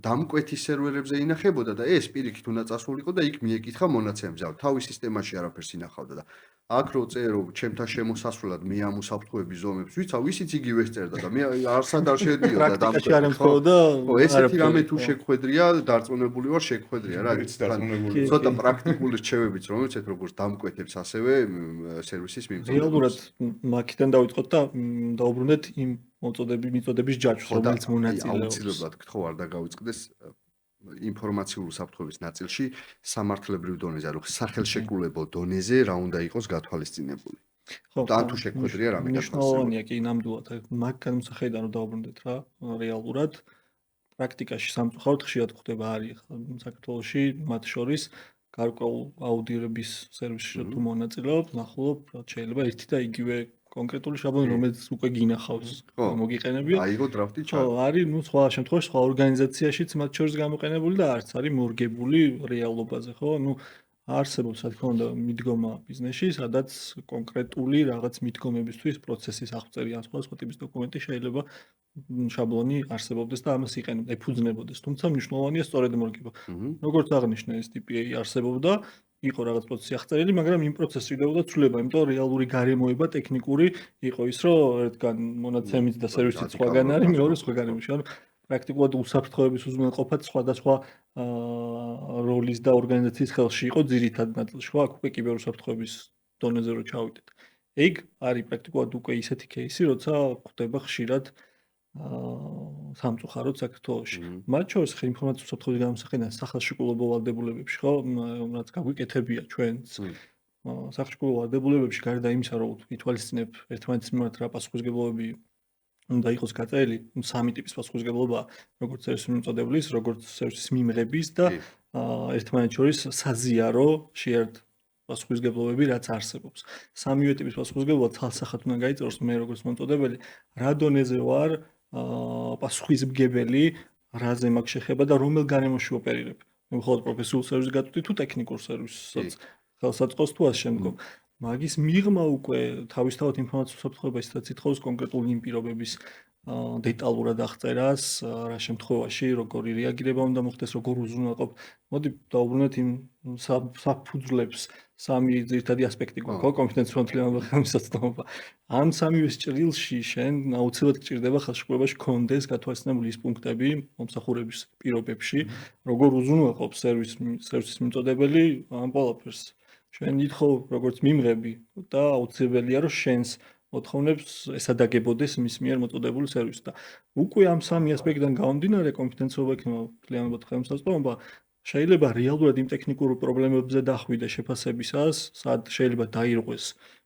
დამკვეთი სერვერებზე ინახებოდა და ეს პირიქით უნდა წასულიყო და იქ მიეკითხა მონაცემებს. თავის სისტემაში არაფერს ინახავდა და აქ რო წერო ჩემთან შემოსასვლელად მე ამ უსაფრთხოების ზომებს ვიცავ, ისიც იგივე წერდა და მე არსად არ შედიოდა და პრაქტიკაში არ ემთხვეოდა. ხო, ესეთი რამე თუ შეგვედრია, დარწმუნებული ვარ შეგვედრია რა. ცოტა პრაქტიკული რჩევებიც რომელიც როგორც დამკვეთებს ასევე სერვისის მიმწოდებლებს. რეალურად მაქიდან დავიწყოთ და დაუბრუნდეთ იმ მიწოდების ჯაჭვს, რომელიც მონაწილეობს. აუცილებლად გთხოვ არ დაგავიწყდეს ინფორმაციული უსაფრთხოების ნაწილში სამართლებრივ დონეზე, ანუ სახელშეკრულებო დონეზე რა უნდა იყოს გათვალისწინებული. ხო, და თუ შეგვედრია რამე მნიშვნელოვანია კი ნამდვილად, მაგ განმსახედან რომ დავუბრუნდეთ რა, რეალურად პრაქტიკაში სამწუხაროდ ხშირად ხდება არის საქართველოში მათ შორის გარკვეულ აუდირების სერვისში თუ მონაწილეობ, ნახულობ, შეიძლება ერთი და იგივე კონკრეტული შაბლონი, რომელიც უკვე გინახავს, მოგიყენებია. აიღო დრაფტი ჩა. ხო, არის, სხვა შემთხვევაში სხვა ორგანიზაციაშიც მათ შორის გამოყენებული და არც არის მორგებული რეალობაზე, ხო? არსებობს, რა თქმა უნდა, მიდგომა ბიზნესში, სადაც კონკრეტული რაღაც მიდგომებისთვის პროცესის აღწერი ან სხვა ტიპის დოკუმენტი შეიძლება შაბლონი არსებობდეს და ამას იყენებდეს, ეფუძნებოდეს. თუმცა მნიშვნელოვანია სწორედ მორგება. როგორც აღნიშნე, ეს DPA არსებობდა, იყო რაღაც პროცესი აღწერილი, მაგრამ იმ პროცესში ხდებოდა ცვლილება, იმიტომ რომ რეალური გარემოება ტექნიკური იყო ის, რომ ერთგან მონაცემით და სერვისით სხვაგან არის, მეორე სხვაგან არის. ანუ პრაქტიკულად უსაფრთხოების უზრუნველყოფა სხვადასხვა როლის და ორგანიზაციის ხელში იყო ძირითად ნაწილში, ხო, აქ უკვე კიბერუსაფრთხოების დონეზე რო ჩავიდეთ. ეგ არის პრაქტიკულად უკვე ისეთი кейსი, როცა ხდება ხშირად სამწუხაროდ საქართველოში. მათ შორის ხე ინფორმაციის უსაფრთხოების განმსახედან სახელშეკრულებო ვალდებულებებში, ხო, რაც გაგვიკეთებია ჩვენც სახელშეკრულებო ვალდებულებებში გარდა იმისა, რომ ითვალისწინებ ერთმანეთის მიმართ რა პასუხისმგებლობები უნდა იყოს გაწერილი, სამი ტიპის პასუხისმგებლობა, როგორც სერვისის მიმწოდებლის, როგორც სერვისის მიმღების და ერთმანეთს შორის საზიარო შეერთ პასუხისმგებლობები, რაც არსებობს. სამივე ტიპის პასუხისმგებლობა თალსახად უნდა გაიწეროს მე როგორც მომწოდებელი, რა დონეზე ვარ პასუხისმგებელი, რაზე მაქვს შეხება და რომელ გარემოში ოპერირებ. მე მხოლოდ პროფესიულ სერვისს გაწვდი თუ ტექნიკურ სერვისსაც ხელსაწყოს თუ ამ შემდგომ. მაგის მიღმა უკვე თავისთავად ინფორმაციის უსაფრთხოება ისაც ითხოვს კონკრეტული იმ პირობების დეტალურად აღწერას, რა შემთხვევაში, როგორი რეაგირება უნდა მოხდეს, როგორ უზრუნველყოფ. მოდი დავუბრუნდეთ იმ საფუძვლებს, სამი ძირითადი ასპექტი გვაქვს, ხო, კონფიდენციალურობა, ხელმისაწვდომობა. ამ სამივეს ჭრილში შენ აუცილებლად გჭირდება ხელშეკრულებაში კონდეს გათვალისწინებული ის პუნქტები მომსახურების პირობებში, როგორ უზრუნველყოფ სერვისის მიმწოდებელი ამ ყველაფერს. ჩვენ ითხოვ როგორც მიმღები და აუცილებელია რომ შენს მოთხოვნებს ესადაგებოდეს მის მიერ მოწოდებული სერვისი და უკვე ამ სამი ასპექტიდან გამომდინარე კონფიდენციალობა იქნება მთლიანად ხელმისაწვდომობა შეიძლება რეალურად იმ ტექნიკურ პრობლემებზე დახვიდე შეფასებისას, სად შეიძლება დაირღვეს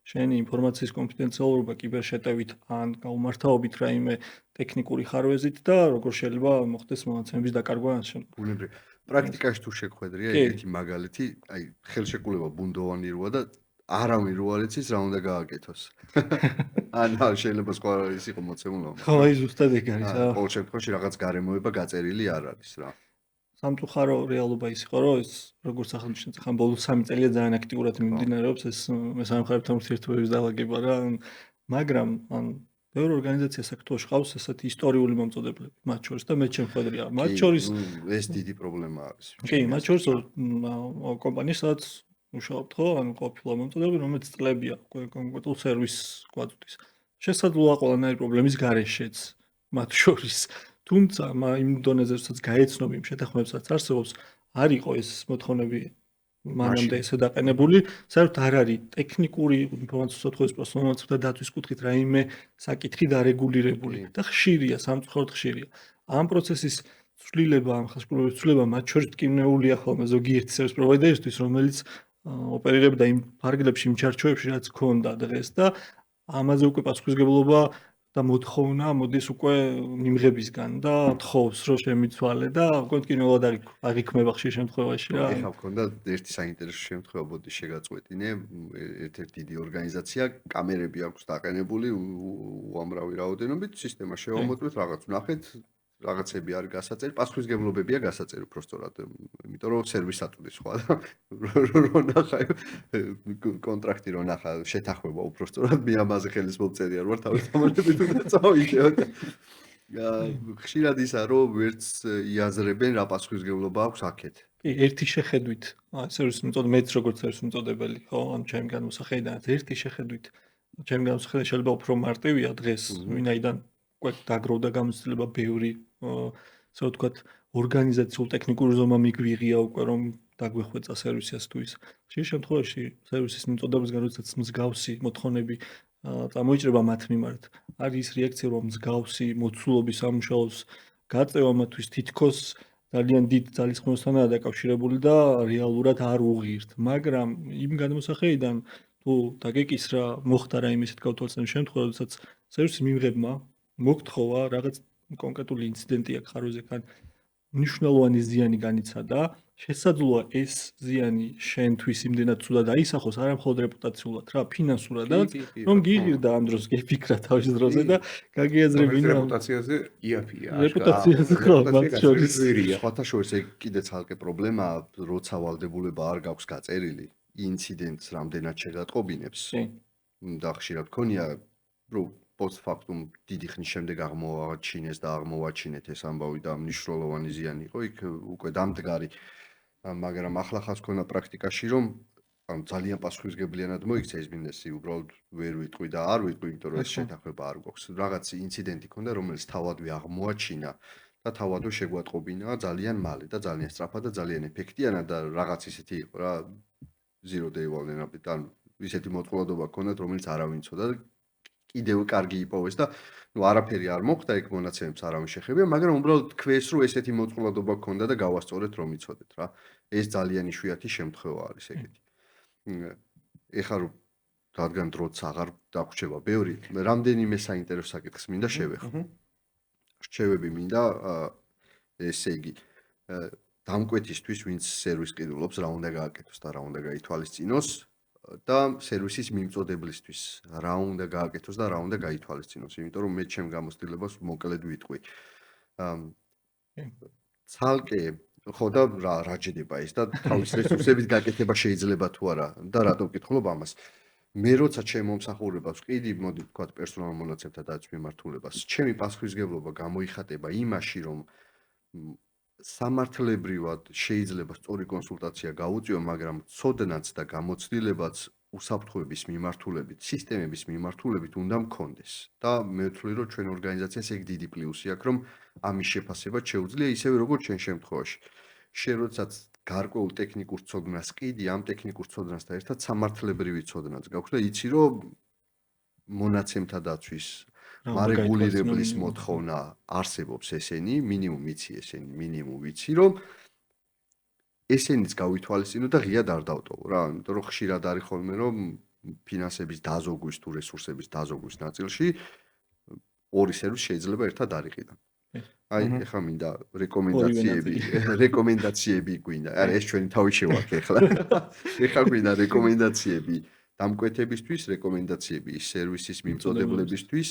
შენი ინფორმაციის კონფიდენციალობა კიბერშეტევით ან გაუმართავობით რაიმე ტექნიკური ხარვეზით და როგორ შეიძლება მოხდეს მონაცემების დაკარგვა ან შემდგომ. პრაქტიკაში თუ შეხვედრია ეგეთი მაგალითი, აი ხელშეკრულება ბუნდოვანი როა და არავინ რო არ იცის რა უნდა გააკეთოს. ან შეიძლება სხვა ის იყო მოცემულობა. ხო, აი ზუსტად ეგ არის რა. ყოველ შემთხვევაში რაღაც გარემოება გაწერილი არ არის რა. სამწუხარო რეალობა ის იყო, რომ ეს როგორც აღნიშნეთ, ხან ბოლო 3 წელია ძალიან აქტიურად მიმდინარეობს ეს მესამეხარებთან ურთიერთობების დალაგება რა, მაგრამ ან ბევრი ორგანიზაცია საქართველოში ყავს ესეთი ისტორიული მომწოდებლები, მათ შორის და მე შემხედრია. მათ შორის ეს დიდი პრობლემა არის. კი, მათ შორის კომპანია სადაც მუშაობთ ხო, ანუ ყოფილი მომწოდებლები, რომელიც წლებია კონკრეტულ სერვისს გვაწვდის. შესაძლოა ყველანაირი პრობლემის გარეშეც მათ შორის. თუმცა იმ დონეზე, როდესაც გაეცნობ იმ შეთანხმებსაც არსებობს, არ იყო ეს მოთხოვნები მანამდე ესე დაყენებული, საერთოდ არ არის ტექნიკური ინფორმაციის უთხოვრის პროფესიონალთა დაცვის კუთხით რაიმე საკითხი დარეგულირებული და ხშირია, სამწუხაროდ ხშირია. ამ პროცესის ცვლილება, ამ ხელშეკრულების ცვლილება მათ შორის მტკივნეულია ხოლმე ზოგიერთი სერვის პროვაიდერისთვის, რომელიც ოპერირებდა იმ ფარგლებში, იმ ჩარჩოებში, რაც ჰქონდა დღეს და ამაზე უკვე პასუხისმგებლობა და მოთხოვნა მოდის უკვე მიმღებისგან და თხოვს რომ შემიცვალე და უკვე მტკივნეულად აღიქმება ხშირ შემთხვევაში რა. ეხლა მქონდა ერთი საინტერესო შემთხვევა, ბოდი შეგაწყვეტინე, ერთ-ერთი დიდი ორგანიზაცია, კამერები აქვს დაყენებული უამრავი რაოდენობით, სისტემა შევამოწმეთ, რაღაც ვნახეთ, რაღაცები არის გასაწერი, პასუხისმგებლობებია გასაწერი უბრალოდ, იმიტომ რომ სერვისი აწვდის სხვა და რო ნახა კონტრაქტი რო ნახა შეთანხმება უბრალოდ მე ამაზე ხელის მომწერი არ ვარ თავის თამაშებით უნდა წავიდე. ხშირად ისა რომ ვერც იაზრებენ რა პასუხისმგებლობა აქვს აქეთ. კი, ერთი შეხედვით, სერვისის მიწოდებელი, მეც როგორც სერვისის მიწოდებელი, ხო, ან ჩემი განმოსახედიდან ერთი შეხედვით, ჩემი განმოსახედიდან შეიძლება უფრო მარტივია დღეს, ვინაიდან უკვე დაგროვდა გამოცდილება ბევრი, ასე ვთქვათ, ორგანიზაციულ ტექნიკურ ზომა მიგვიღია უკვე რომ დაგვეხვეწა სერვისის თუ ის. ხშირ შემთხვევაში სერვისის მიწოდებისგან როდესაც მსგავსი მოთხოვნები წამოიჭრება მათ მიმართ, არის ის რეაქცია რომ მსგავსი მოცულობის სამუშაოს გაწევა მათთვის თითქოს ძალიან დიდ ძალისხმევასთანაა დაკავშირებული და რეალურად არ უღირთ, მაგრამ იმ განმოსახედიდან თუ დაგეკისრა მოხდა რაიმე ისეთ გაუთვალისწინების შემთხვევა, როდესაც სერვისის მიმღებმა მოგთხოვა რაღაც კონკრეტული ინციდენტი აქ ხარვეზეკან მნიშვნელოვანი ზიანი განიცადა, შესაძლოა ეს ზიანი შენთვის იმდენად ცუდად აისახოს, არა მხოლოდ რეპუტაციულად, რა, ფინანსურადაც, რომ გიღირდა ამ დროს გეფიქრა თავის დროზე და გაგიაზრებინა რეპუტაციაზე იაფია. რეპუტაციაზე ხო, მათ შორის. სხვათა შორის ეგ კიდე ცალკე პრობლემაა, როცა ვალდებულება არ გაქვს გაწერილი, ინციდენტს რამდენად შეგატყობინებს. და ხშირად ქონია, რომ პოსტფაქტუმ დიდი ხნის შემდეგ აღმოვაჩინეს და აღმოვაჩინეთ ეს ამბავი და მნიშვნელოვანი ზიანი იყო, იქ უკვე დამდგარი. მაგრამ ახლა ხას ქონა პრაქტიკაში, რომ ძალიან პასუხისმგებლიანად მოიქცა ეს ბიზნესი, უბრალოდ ვერ ვიტყვი და არ ვიტყვი, იმიტომ რომ ეს შეთანხმება არ გვაქვს. რაღაც ინციდენტი ქონდა, რომელიც თავადვე აღმოაჩინა და თავადვე შეგვატყობინა ძალიან მალე და ძალიან სწრაფად და ძალიან ეფექტიანად და რაღაც ისეთი იყო რა, zero day vulnerability, ან ისეთი მოწყვლადობა ქონდათ, რომელიც არავინ ცოდა და კიდევ კარგი იპოვეს და ნუ არაფერი არ მოხდა, ეგ მონაცემებს არავინ შეხებია, მაგრამ უბრალოდ თქვეს, რომ ესეთი მოწყვლადობა ქონდა და გავასწორეთ, რომ იცოდეთ რა. ეს ძალიან იშვიათი შემთხვევა არის ეგეთი. ეხლა რომ რადგან დროც აღარ დაგვრჩება ბევრი, რამდენიმე საინტერესო საკითხს მინდა შევეხო. რჩევები მინდა, ესე იგი, დამკვეთისთვის, ვინც სერვისს ყიდულობს, რა უნდა გააკეთოს და რა უნდა გაითვალისწინოს და სერვისის მიმწოდებლისთვის რა უნდა გააკეთოს და რა უნდა გაითვალისწინოს, იმიტომ რომ მე ჩემ გამოცდილებას მოკლედ ვიტყვი. ცალკე ხო და რა ჯდება ეს და თავის რესურსებით გაკეთება შეიძლება თუ არა და რატო ვკითხულობ ამას. მე როცა ჩემ მომსახურებას ვყიდი, მოდი ვთქვათ პერსონალურ მონაცემთა დაცვის მიმართულებას, ჩემი პასუხისმგებლობა გამოიხატება იმაში, რომ სამართლებრივად შეიძლება სწორი კონსულტაცია გავუწიო, მაგრამ ცოდნაც და გამოცდილებაც უსაფრთხოების მიმართულებით, სისტემების მიმართულებით უნდა მქონდეს. და მე ვთვლი, რომ ჩვენ ორგანიზაციას ეგ დიდი პლუსი აქვს, რომ ამის შეფასება შეუძლია ისევე როგორც ჩვენ შემთხვევაში. შენ როდესაც გარკვეულ ტექნიკურ ცოდნას ყიდი, ამ ტექნიკურ ცოდნასთან ერთად სამართლებრივი ცოდნაც გაქვს და იცი, რომ მონაცემთა დაცვის მარეგულირებლის მოთხოვნა არსებობს ესენი, მინიმუმ იცი ესენი, მინიმუმ ვიცი, რომ ესენიც გავითვალისწინო და ღიად არ დავტოვო რა, იმიტომ რომ ხშირად არის ხოლმე, რომ ფინანსების დაზოგვის თუ რესურსების დაზოგვის ნაწილში ორი სერვისი შეიძლება ერთად არ იყიდონ. აი, ეხლა მინდა რეკომენდაციები გვინდა. არა, ეს ჩვენი თავი შევაქე ეხლა. ეხლა გვინდა რეკომენდაციები დამკვეთებისთვის, რეკომენდაციები სერვისის მიმწოდებლებისთვის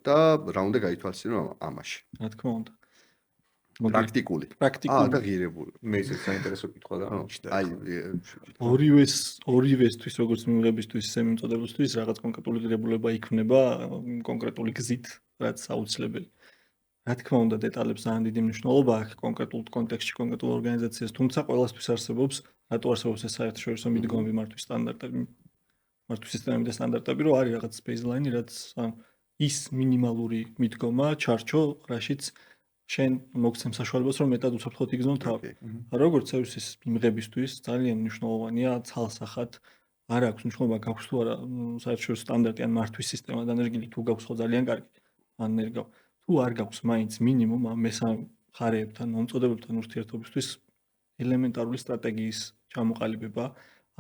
და რა უნდა გაითვალისწინო ამაში. რა თქმა უნდა. პრაქტიკული. და ღირებული. მე ისეთ საინტერესო კითხვა და აი, ორივესთვის, როგორც მიმღებისთვის, ისე მიმწოდებლებისთვის რაღაც კონკრეტული ღირებულება იქმნება კონკრეტული გზით, რაც აუცილებელი. რა თქმა უნდა, დეტალებს ძალიან დიდი მნიშვნელობა აქვს კონკრეტულ კონტექსტში, კონკრეტულ ორგანიზაციას, თუმცა ყველასთვის არსებობს, რატო არსებობს ეს საერთაშორისო მიდგომები მართვის სტანდარტები. მართვის სისტემები და სტანდარტები, რომ არის რაღაც baseline-ი, რაც ის მინიმალური მიდგომა, ჩარჩო, რაშიც შენ მოგცემ საშუალებას, რომ მეტად უსაფრთხოდ იგზნო თავი. როგორც სერვისის მიღებისთვის ძალიან მნიშვნელოვანია ცალსახად არ აქვს მნიშვნელობა გაქვს თუ არა საერთაშორისო სტანდარტი ან მართვის სისტემა დანერგილი თუ გაქვს ხო ძალიან კარგი ან ნერგავ თუ არ გაქვს მაინც მინიმუმ ამ მესამე მხარეებთან მომწოდებლებთან ურთიერთობისთვის ელემენტარული სტრატეგიის ჩამოყალიბება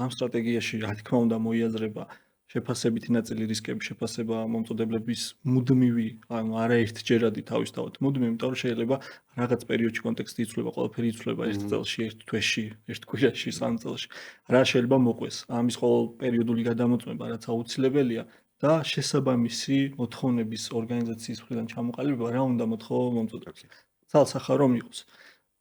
ამ სტრატეგიაში რა თქმა უნდა მოიაზრება შეფასებითი ნაწილი რისკების შეფასება მომწოდებლების მუდმივი ანუ არაერთჯერადი თავისთავად მუდმივი იმიტომ რომ შეიძლება რაღაც პერიოდში კონტექსტი იცვლება ყველაფერი იცვლება ერთ წელში ერთ თვეში ერთ კვირაში სამ წელში რა შეიძლება მოყვეს ამის ყოველ პერიოდული გადამოწმება რაც აუცილებელია და შესაბამისი მოთხოვნების ორგანიზაციის მხრიდან ჩამოყალიბება რა უნდა მოთხოვო მომწოდებლებს ცალსახა რომ იყოს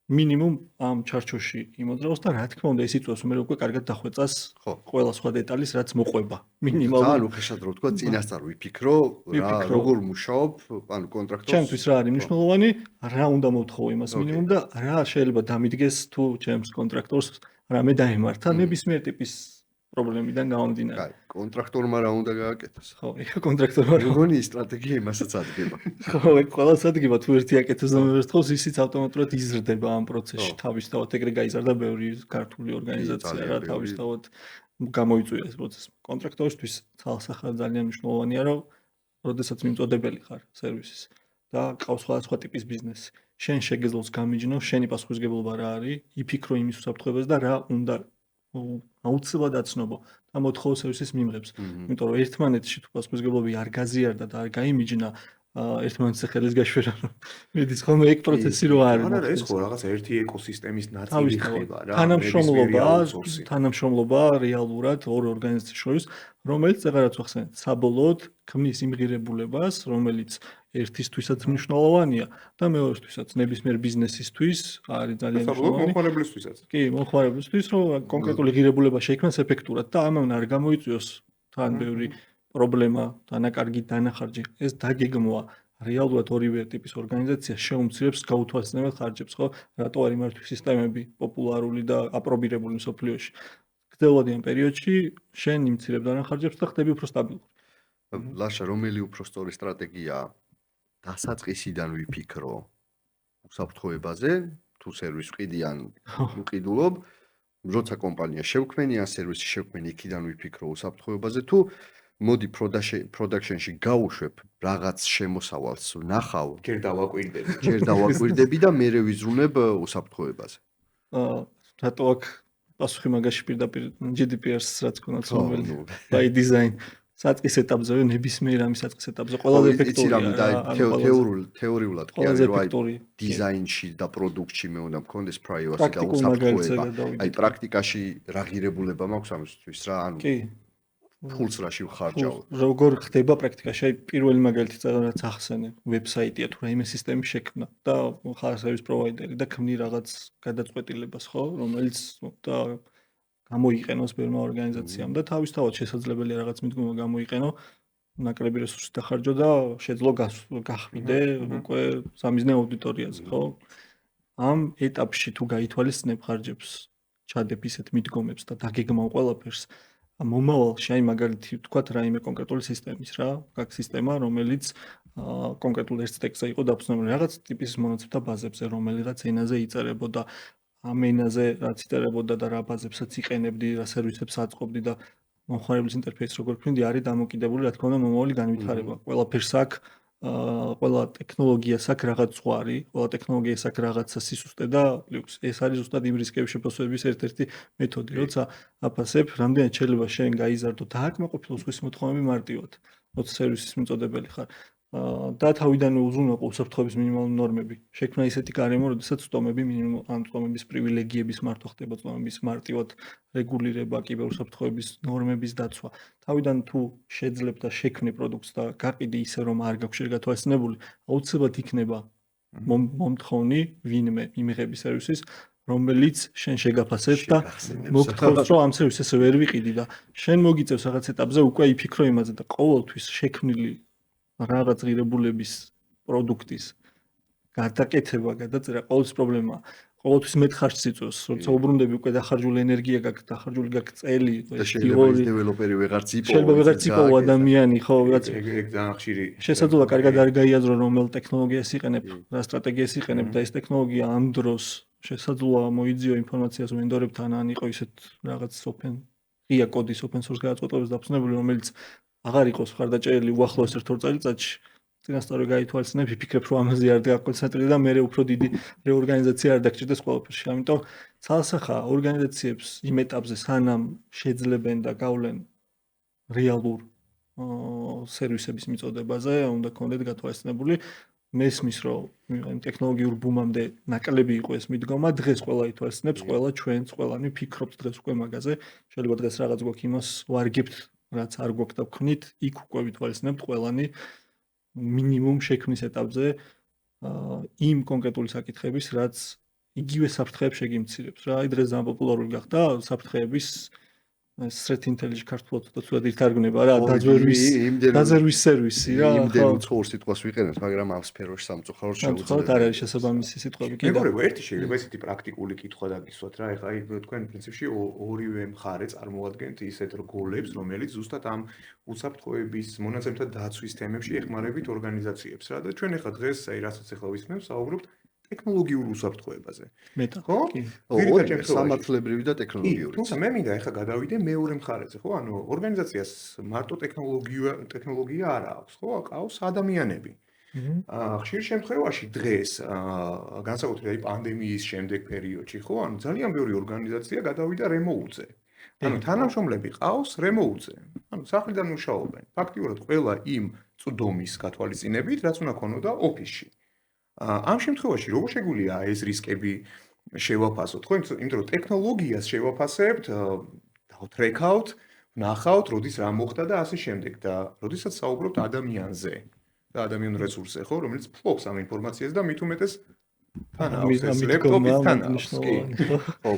მინიმუმ ამ ჩარჩოში იმოძრაოს და რა თქმა უნდა ეს იწვევს მე უკვე კარგად დახვეწას ყველა სხვა დეტალის რაც მოყვება მინიმალურად ანუ ხეშად რო თქვა წინასწარ ვიფიქრო რა როგორ მუშაობ ანუ კონტრაქტორს ჩემთვის რა არის მნიშვნელოვანი რა უნდა მოთხოვო იმას მინიმუმ და რა შეიძლება დამიდგეს თუ ჩემს კონტრაქტორს რამე დაემართა ნებისმიერ ტიპის პრობლემიდან გამომდინარე. კაი, კონტრაქტორმა რა უნდა გააკეთოს? ხო, ეხა კონტრაქტორმა როგორი სტრატეგია იმასაც ადგება. ხო, ყველას ადგება თუ ერთი აკეთოს და მეორე თხოვს ისიც ავტომატურად იზრდება ამ პროცესში. თავისთავად ეგრე გაიზარდა ბევრი ქართული ორგანიზაცია რა თავისთავად გამოიწვია ეს პროცესი. კონტრაქტორისთვის ცალსახად ძალიან მნიშვნელოვანია რომ როდესაც მიმწოდებელი ხარ სერვისის და ყავს სხვადასხვა ტიპის ბიზნესი. შენ შეგეძლოს გამიჯნო, შენი პასუხისგებლობა რა არის, იფიქრო იმის უსაფრთხოებას და რა უნდა აუცილებლად აცნობო და მოთხოვო სერვისის მიმღებს. იმიტომ რომ ერთმანეთში თუ პასუხისგებლობები არ გაზიარდა და არ გაიმიჯნა, ერთმანეთს ხელის გაშვერა რომ მედის ხოლმე ეგ პროცესი რო არის. არა, ეს ხო რაღაც ერთი ეკოსისტემის ნაწილი ხდება რა. თანამშრომლობა რეალურად ორ ორგანიზაციას შორის, რომელიც წეღარაც ახსენეთ, საბოლოოდ ქმნის იმ ღირებულებას, რომელიც ერთისთვისაც მნიშვნელოვანია და მეორესთვისაც ნებისმიერ ბიზნესისთვის არის ძალიან მნიშვნელოვანი. მომხმარებლისთვისაც. კი, მომხმარებლისთვის, რომ კონკრეტული ღირებულება შეიქმნას ეფექტურად და ამან არ გამოიწვიოს თან ბევრი პრობლემა, დანაკარგი დანახარჯი. ეს დაგეგმვა რეალურად ორივე ტიპის ორგანიზაცია შეუმცირებს გაუთვალისწინებელ ხარჯებს, ხო? რატო არის მართვის სისტემები პოპულარული და აპრობირებული მსოფლიოში. გრძელვადიან პერიოდში შენ იმცირებ დანახარჯებს და ხდები უფრო სტაბილური. ლაშა, რომელი უფრო სწორი სტრატეგიაა? დასაწყისიდან ვიფიქრო უსაფრთხოებაზე, თუ სერვისს ვყიდი ან ვყიდულობ, როცა კომპანია შევქმენი ან სერვისი შევქმენი, იქიდან ვიფიქრო უსაფრთხოებაზე, თუ მოდი პროდაქშენში გავუშვებ რაღაც შემოსავალს, ვნახავ, ჯერ დავაკვირდები და მერე ვიზრუნებ უსაფრთხოებაზე. რატო აქ პასუხი მაგაში პირდაპირ GDPR-ს რაც ქონდა ცნობილი by design საწყის ეტაპზე ნებისმიერ ამის საწყის ეტაპზე ყველაზე ეფექტურია თეორიულად კი არის რომ აი დიზაინში და პროდუქტში მე უნდა მქონდეს privacy და უსაფრთხოება. აი პრაქტიკაში რა ღირებულება მაქვს ამისთვის რა ანუ ფულს რაში ვხარჯავ. როგორ ხდება პრაქტიკაში? აი პირველი მაგალითი რაც ახსენე, ვებსაიტია თუ რაიმე სისტემის შექმნა და ხარ სერვის პროვაიდერი და ქმნი რაღაც გადაწყვეტილებას, ხო, რომელიც და გამოიყენოს ბევრმა ორგანიზაციამ და თავისთავად შესაძლებელია რაღაც მიდგომა გამოიყენო, ნაკლები რესურსი დახარჯო და შეძლო გახმიდე უკვე სამიზნე აუდიტორიაზე, ხო? ამ ეტაპში თუ გაითვალისწინებ ხარჯებს, ჩადებ ისეთ მიდგომებს და დაგეგმავ ყველაფერს მომავალში აი მაგალითი ვთქვათ რაიმე კონკრეტული სისტემის რა, გაკ სისტემა, რომელიც კონკრეტულ ერთ ტექსტზე იყო დაფუძნებული რაღაც ტიპის მონაცემთა ბაზებზე, რომელიღაც ენაზე იწერებოდა, ამ ენაზე რაც იწერებოდა და რა ბაზებსაც იყენებდი, რა სერვისებს აწყობდი და მომხმარებლის ინტერფეისს როგორ ქმნიდი, არის დამოკიდებული რა თქმა უნდა მომავალი განვითარება. ყველაფერს აქ ყველა ტექნოლოგიას აქ რაღაც ზღვარი, ყველა ტექნოლოგიას აქ რაღაცა სისუსტე და პლუს ეს არის ზუსტად იმ რისკების შეფასების ერთ-ერთი მეთოდი, როცა აფასებ, რამდენად შეიძლება შენ გაიზარდო და აკმაყოფილოს სხვის მოთხოვნები მარტივად, როცა სერვისის მიმწოდებელი ხარ. და თავიდანვე უზრუნველყო უსაფრთხოების მინიმალური ნორმები. შექმნა ისეთი გარემო, როდესაც სტომები მინიმუმ ან სტომების პრივილეგიების მართვა ხდება, სტომების მარტივად რეგულირება, კიბერუსაფრთხოების ნორმების დაცვა. თავიდან თუ შეძლებ და შექმნი პროდუქტს და გაყიდი ისე რომ არ გაქვს შეგ გათვალისწინებული, აუცილებლად იქნება მომთხოვნი ვინმე იმიღები სერვისის, რომელიც შენ შეგაფასებ და მოგთხოვს რომ ამ სერვისს ესე ვერ ვიყიდი და შენ მოგიწევს რაღაც ეტაპზე უკვე იფიქრო იმაზე და ყოველთვის შექმნილი რაღაც ღირებულების პროდუქტის გადაკეთება, გადაწერა ყოველთვის პრობლემაა. ყოველთვის მეტ ხარჯს იწვევს, როცა უბრუნდები უკვე დახარჯული ენერგია გაქვს, დახარჯული გაქვს წელი, და შეიძლება ის დეველოპერი ვეღარც იპოვო. შეიძლება ვეღარც იპოვო ადამიანი, ხო, ვიღაც ეგ ძალიან ხშირი შესაძლოა კარგად არ გაიაზრო რომელ ტექნოლოგიას იყენებ, რა სტრატეგიას იყენებ და ეს ტექნოლოგია ამ დროს შესაძლოა მოიძიო ინფორმაციას ვენდორებთან ან იყო ისეთ რაღაც ღია კოდის open source გადაწყვეტილებას დაფუძნებული, რომელიც აღარ იყოს ხარდაჭერილი უახლოეს 1-2 წელიწადში. წინასწარ გაითვალისწინებ, ვიფიქრებ, რომ ამაზე არ დაგაკონცენტრირე და მე უფრო დიდი რეორგანიზაცია არ დაგჭირდეს ყველაფერში. ამიტომ ცალსახა ორგანიზაციებს იმ ეტაპზე სანამ შეძლებენ და გავლენ რეალურ სერვისების მიწოდებაზე, უნდა კონდეთ გათვალისწინებული. მესმის, რომ იმ ტექნოლოგიურ ბუმამდე ნაკლები იყო ეს მიდგომა, დღეს ყველა ითვალისწინებს, ყველა ჩვენც, ყველანი ფიქრობთ დღეს უკვე მაგაზე. შეიძლება დღეს რაღაც გვაქვს იმას ვარგებთ, რაც არ გვაქვს და ვქნით, იქ უკვე ვითვალისწინებთ ყველანი მინიმუმ შექმნის ეტაპზე იმ კონკრეტული საკითხების, რაც იგივე საფრთხეებს შეგიმცირებს რა. აი დღეს ძალიან პოპულარული გახდა საფრთხეების threat intelligence ქართულად და თუნდაც ითარგმნება რა, დაძერვის სერვისი რა. იმდენ უცხოურ სიტყვას ვიყენებთ, მაგრამ ამ სფეროში სამწუხაროდ შეუძლია. არ არის შესაბამისი სიტყვები კი. მეგობრებო, ერთი შეიძლება ესეთი პრაქტიკული კითხვა დაგისვათ რა. ეხლა აი თქვენ პრინციპში ორივე მხარე წარმოადგენთ ისეთ რგოლებს, რომელიც ზუსტად ამ უსაფრთხოების მონაცემთა დაცვის თემებში ეხმარებით ორგანიზაციებს რა. და ჩვენ ეხლა დღეს აი რასაც ეხლა ვისმენთ, საუბრობთ ტექნოლოგიურ უსაფრთხოებაზე. მეტად. ხო? სამართლებრივი და ტექნოლოგიური. თუმცა მე მინდა ეხლა გადავიდე მეორე მხარეზე, ხო? ანუ ორგანიზაციას მარტო ტექნოლოგია არ აქვს, ხო? აქვს ადამიანები. ხშირ შემთხვევაში დღეს განსაკუთრებით აი პანდემიის შემდეგ პერიოდში, ხო? ანუ ძალიან ბევრი ორგანიზაცია გადავიდა რემოუტზე. ანუ თანამშრომლები ყავს რემოუტზე. ანუ სახლიდან მუშაობენ. ფაქტიურად ყველა იმ წვდომის გათვალისწინებით, რაც უნდა ქონოდა ოფისში. ამ შემთხვევაში როგორ შეგვიძლია ეს რისკები შევაფასოთ, ხო? იმიტომ რომ ტექნოლოგიას შევაფასებთ, დავტრეკავთ, ვნახავთ, როდის რა მოხდა და ასე შემდეგ და როდესაც საუბრობთ ადამიანზე და ადამიანურ რესურსზე, ხო, რომელიც ფლობს ამ ინფორმაციას და მით უმეტეს თან აქვს ეს ლეპტოპის თან აქვს. ხო,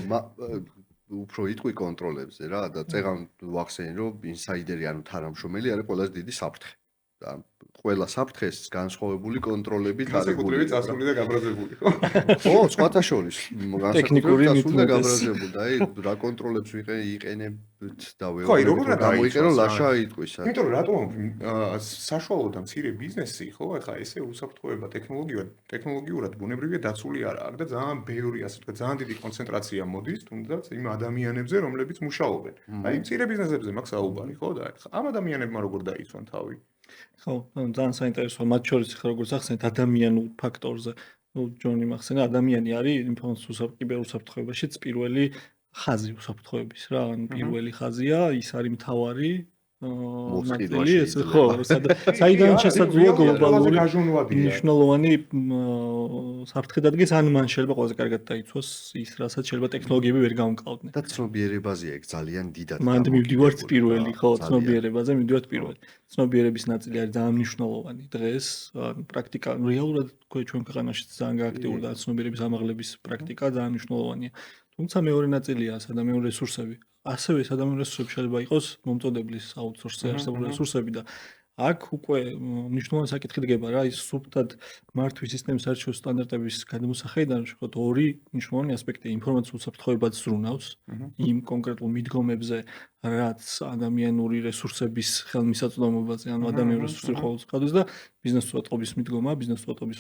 უფრო იტყვი კონტროლებზე რა და წეღან ვახსენე რომ ინსაიდერი ანუ თანამშრომელი არის ყველაზე დიდი საფრთხე. და ყველა საფრთხეს განსხვავებული კონტროლებით განსაკუთრებით წასული და გაბრაზებული, ხო? ხო, სხვათა შორის ტექნიკური წასული და გაბრაზებული და აი რა კონტროლებს ვიყენებთ და ხო, აი როგორ გამოიყენო ლაშა იტყვისა. იმიტომ რომ რატომ საშუალო და მცირე ბიზნესი, ხო, ახლა ესე უსაფრთხოება ტექნოლოგიურად ბუნებრივია დაცული არ აქვს და ძალიან ბევრი, ასე ვთქვათ, ძალიან დიდი კონცენტრაცია მოდის თუნდაც იმ ადამიანებზე, რომლებიც მუშაობენ. აი მცირე ბიზნესებზე მაქვს საუბარი, ხო და ახლა ამ ადამიანებმა როგორ დაიცვან თავი? ხო, ძალიან საინტერესოა, მათ შორის ხა როგორც ახსენეთ ადამიანურ ფაქტორზე. ჯონი მახსენა, ადამიანი არის ინფორმაციულ კიბერუსაფრთხოებაშიც პირველი ხაზი უსაფრთხოების რა, ან პირველი ხაზია, ის არის მთავარი ნაწილი, ეს ხო, საიდან შესაძლოა გლობალური მნიშვნელოვანი საფრთხე დადგეს, ან მან შეიძლება ყველაზე კარგად დაიცვას ის, რასაც შეიძლება ტექნოლოგიები ვერ გამკლავდნენ. და ცნობიერებაზეა ეგ ძალიან დიდად. მანდ მივდივართ პირველი, ხო, ცნობიერებაზე მივდივართ პირველი. ცნობიერების ნაწილი არის ძალიან მნიშვნელოვანი დღეს, პრაქტიკა რეალურად ჩვენ ქვეყანაში ძალიან გააქტიურდა ცნობიერების ამაღლების პრაქტიკა ძალიან მნიშვნელოვანია. თუმცა მეორე ნაწილია ადამიანური რესურსები. ასევე ეს ადამიანური რესურსები შეიძლება იყოს მომწოდებლის აუთსორსზე არსებული რესურსები და აქ უკვე მნიშვნელოვანი საკითხი დგება რა, ის სუფთად მართვის სისტემის არჩევის სტანდარტების გადმოსახედიდან შეხედოთ ორი მნიშვნელოვანი ასპექტი, ინფორმაციულ უსაფრთხოებაც ზრუნავს იმ კონკრეტულ მიდგომებზე, რაც ადამიანური რესურსების ხელმისაწვდომობაზე, ანუ ადამიანური რესურსები ყოველთვის ყავდეს და ბიზნეს უსაფრთხოების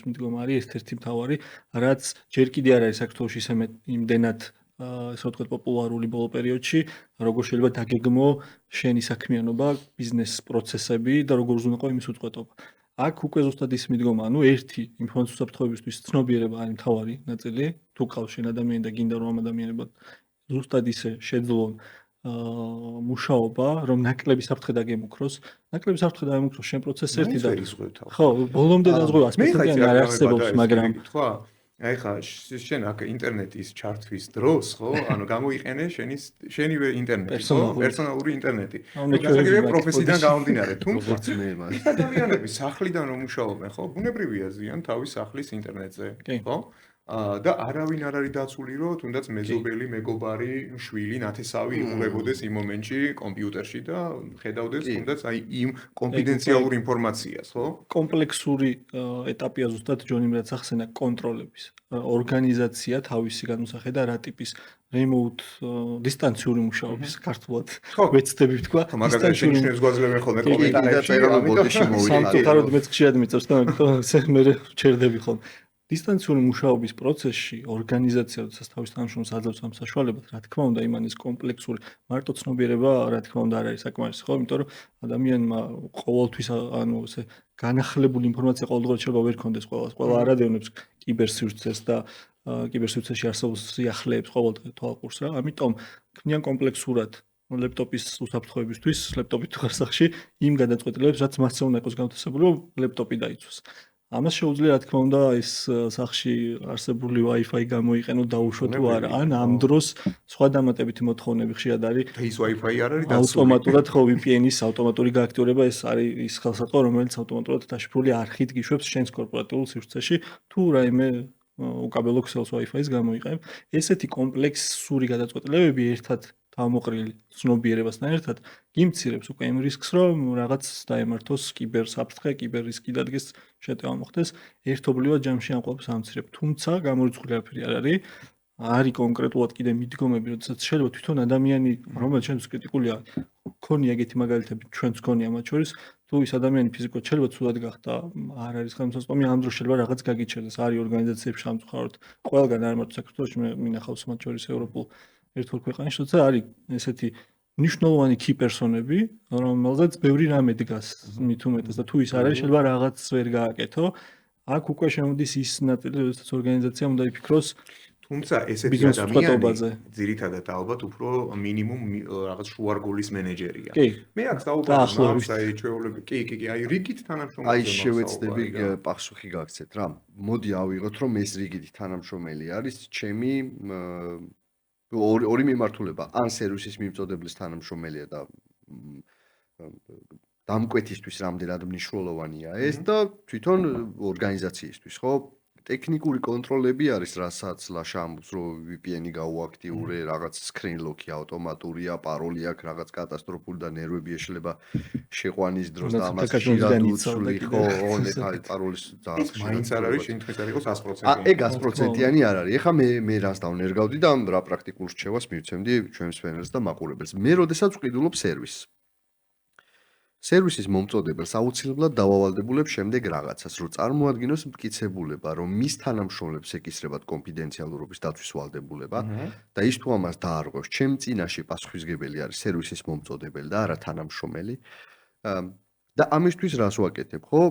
მიდგომა არის ერთ-ერთი მთავარი, რაც ჯერ კიდე არ არის საქართველოში ისე იმდენად ესე ვთქვათ პოპულარული ბოლო პერიოდში, როგორ შეიძლება დაგეგმო შენი საქმიანობა, ბიზნეს პროცესები და როგორ უნდა იყოს იმის უწყვეტობა. აქ უკვე ზუსტად ის მიდგომა, ანუ ერთი ინფორმაციის უსაფრთხოებისთვის ცნობიერება არის მთავარი ნაწილი, თუ ყავს შენ ადამიანი და გინდა რომ ამ ადამიანებად ზუსტად ისე შეძლონ მუშაობა, რომ ნაკლები საფრთხე დაგემუქროს, შენ პროცესს ერთი და ხო, ბოლომდე დაზღვევა ასპექტები არ არსებობს, მაგრამ აი ხა შენ აქ ინტერნეტის ჩართვის დროს, ხო? ანუ გამოიყენე შენივე ინტერნეტი, ხო? პერსონალური ინტერნეტი. გასაგებია პროფესიიდან გამომდინარე, თუმცა ადამიანები სახლიდან რომ მუშაობენ, ხო? ბუნებრივია ზიან თავის სახლის ინტერნეტზე, ხო? და არავინ არ არის დაცული, რომ თუნდაც მეზობელი, მეგობარი, შვილი, ნათესავი იყურებოდეს იმ მომენტში კომპიუტერში და ხედავდეს თუნდაც აი იმ კონფიდენციალურ ინფორმაციას, ხო? კომპლექსური ეტაპია ზუსტად ჯონიმ რაც ახსენა კონტროლების. ორგანიზაცია თავისი განმსახე და რა ტიპის remote დისტანციური მუშაობის ქართულად ვეცდები ვთქვა. მაგალითად შენიშნებს გვაძლევენ ხოლმე კომენტარებში, ამიტომ სამწუხაროდ მეც ხშირად მიწევს და მე ჩერდები ხოლმე. დისტანციური მუშაობის პროცესში ორგანიზაცია როდესაც თავის თანამშრომლებს აძლევს ამ საშუალებად, რა თქმა უნდა, იმანის კომპლექსური მარტო ცნობიერება, რა თქმა უნდა, არ არის საკმარისი, ხო? იმიტომ რომ ადამიანმა ყოველთვის ანუ ესე განახლებული ინფორმაცია ყოველდღურად შეიძლება ვერ კონდეს ყველა არადევნებს კიბერსივრცეს და კიბერსივრცეში არსებულ სიახლეებს ყოველდღე თვალყურს რა. ამიტომ ქმნიან კომპლექსურად ლეპტოპის უსაფრთხოებისთვის, ლეპტოპი თუ ხარსახში იმ გადაწყვეტილებებს, რაც მასზე უნდა იყოს განთავსებული, რომ ლეპტოპი დაიცვას. ამას შეუძლია, რა თქმა უნდა, ეს სახში არსებული Wi-Fi გამოიყენო დაუშვა თუ არა. ან ამ დროს სხვა დამატებითი მოთხოვნები ხშირად არის. ის Wi-Fi არ არის დაცული. ავტომატურად ხო VPN-ის ავტომატური გააქტიურება ეს არის ის ხელსაწყო, რომელიც ავტომატურად დაშიფრული არხით გიშვებს შენს კორპორატიულ სივრცეში თუ რაიმე უკაბელო ქსელს Wi-Fi-ს გამოიყენებ. ესეთი კომპლექსური გადაწყვეტილებები ერთად თავმოყრილი ცნობიერებასთან ერთად გიმცირებს უკვე იმ რისკს, რომ რაღაც დაემართოს კიბერსაფრთხე, კიბერრისკი დადგეს, შეტევა მოხდეს, ერთობლივად ჯამში ამ ყველაფერს ამცირებ. თუმცა გამორიცხული არაფერი არ არის. არის კონკრეტულად კიდე მიდგომები, როდესაც შეიძლება თვითონ ადამიანი, რომელიც ჩვენთვის კრიტიკულია, ქონია ეგეთი მაგალითები, ჩვენც ქონია მათ შორის, თუ ის ადამიანი ფიზიკურად შეიძლება ცუდად გახდა, არ არის ხელმისაწვდომი, ამ დროს შეიძლება რაღაც გაგიჩერდეს. არის ორგანიზაციებში სამწუხაროდ ყველგან არ მარტო საქართველოში, მე მინახავს მათ შორის ევროპულ ერთ-ორ ქვეყანაში, როცა არის ესეთი მნიშვნელოვანი key person-ები, რომელზეც ბევრი რამე დგას მით უმეტეს და თუ ის არ არის, შეიძლება რაღაც ვერ გააკეთო. აქ უკვე შემოდის ის ნაწილი, როდესაც ორგანიზაციამ უნდა იფიქროს თუმცა ესეთი ბიზნეს ადამიანი ძირითადად ალბათ უფრო მინიმუმ რაღაც შუარგოლის მენეჯერია. მე აქ საუბარი მაქვს აი ჩვეულები, კი, აი რიგით თანამშრომელზე აი შევეცდები პასუხი გაგცეთ რა. მოდი ავიღოთ რომ ეს რიგითი თანამშრომელი არის ჩემი ორი მიმართულება, ან სერვისის მიმწოდებლის თანამშრომელია და დამკვეთისთვის რამდენად მნიშვნელოვანია ეს და თვითონ ორგანიზაციისთვის, ხო? ტექნიკური კონტროლები არის, რასაც ლაშა ამბობს, რომ VPN-ი გაუაქტიურე, რაღაც screen lock-ი ავტომატურია, პაროლი აქვს, რაღაც კატასტროფული და ნერვები შეიძლება შეყვანის დროს და ამას ხშირად უცვლი, ხო, აი პაროლის ძალიან ხშირად. მაინც არ არის შენთვის არ იყოს 100%. ეგ 100%-იანი არ არის. ეხლა მე რას დავნერგავდი და რა პრაქტიკულ რჩევას მივცემდი ჩვენს ფენელს და მაყურებელს. მე როდესაც ვყიდულობ სერვისს სერვისის მომწოდებელს აუცილებლად დავავალდებულებ შემდეგ რაღაცას, რომ წარმოადგინოს მტკიცებულება, რომ მის თანამშრომლებს ეკისრებათ კონფიდენციალურობის დაცვის ვალდებულება და ის თუ ამას დაარღვევს, ჩემ წინაშე პასუხისმგებელი არის სერვისის მომწოდებელი და არა თანამშრომელი. და ამისთვის რას ვაკეთებ, ხო?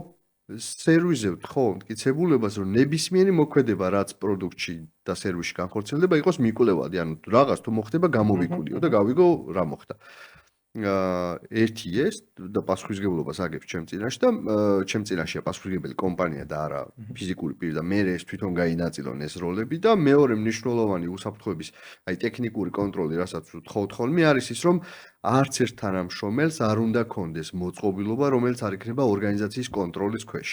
სერვისზე ხო მტკიცებულებას, რომ ნებისმიერი მოქმედება, რაც პროდუქტში და სერვისში განხორციელდება, იყოს მიკვლევადი, ანუ რაღაც თუ მოხდება, გამოვიკვლიო და გავიგო რა მოხდა. ერთი ეს და პასუხისმგებლობას აგებს ჩემ წინაშე და ჩემ წინაშეა პასუხისმგებელი კომპანია და არა ფიზიკური პირი და მე ეს თვითონ გაინაწილონ ეს როლები და მეორე მნიშვნელოვანი უსაფრთხოების აი ტექნიკური კონტროლი, რასაც ვთხოვთ ხოლმე, არის ის, რომ არც ერთ თანამშრომელს არ უნდა კონდეს მოწყობილობა, რომელიც არ იქნება ორგანიზაციის კონტროლის ქვეშ.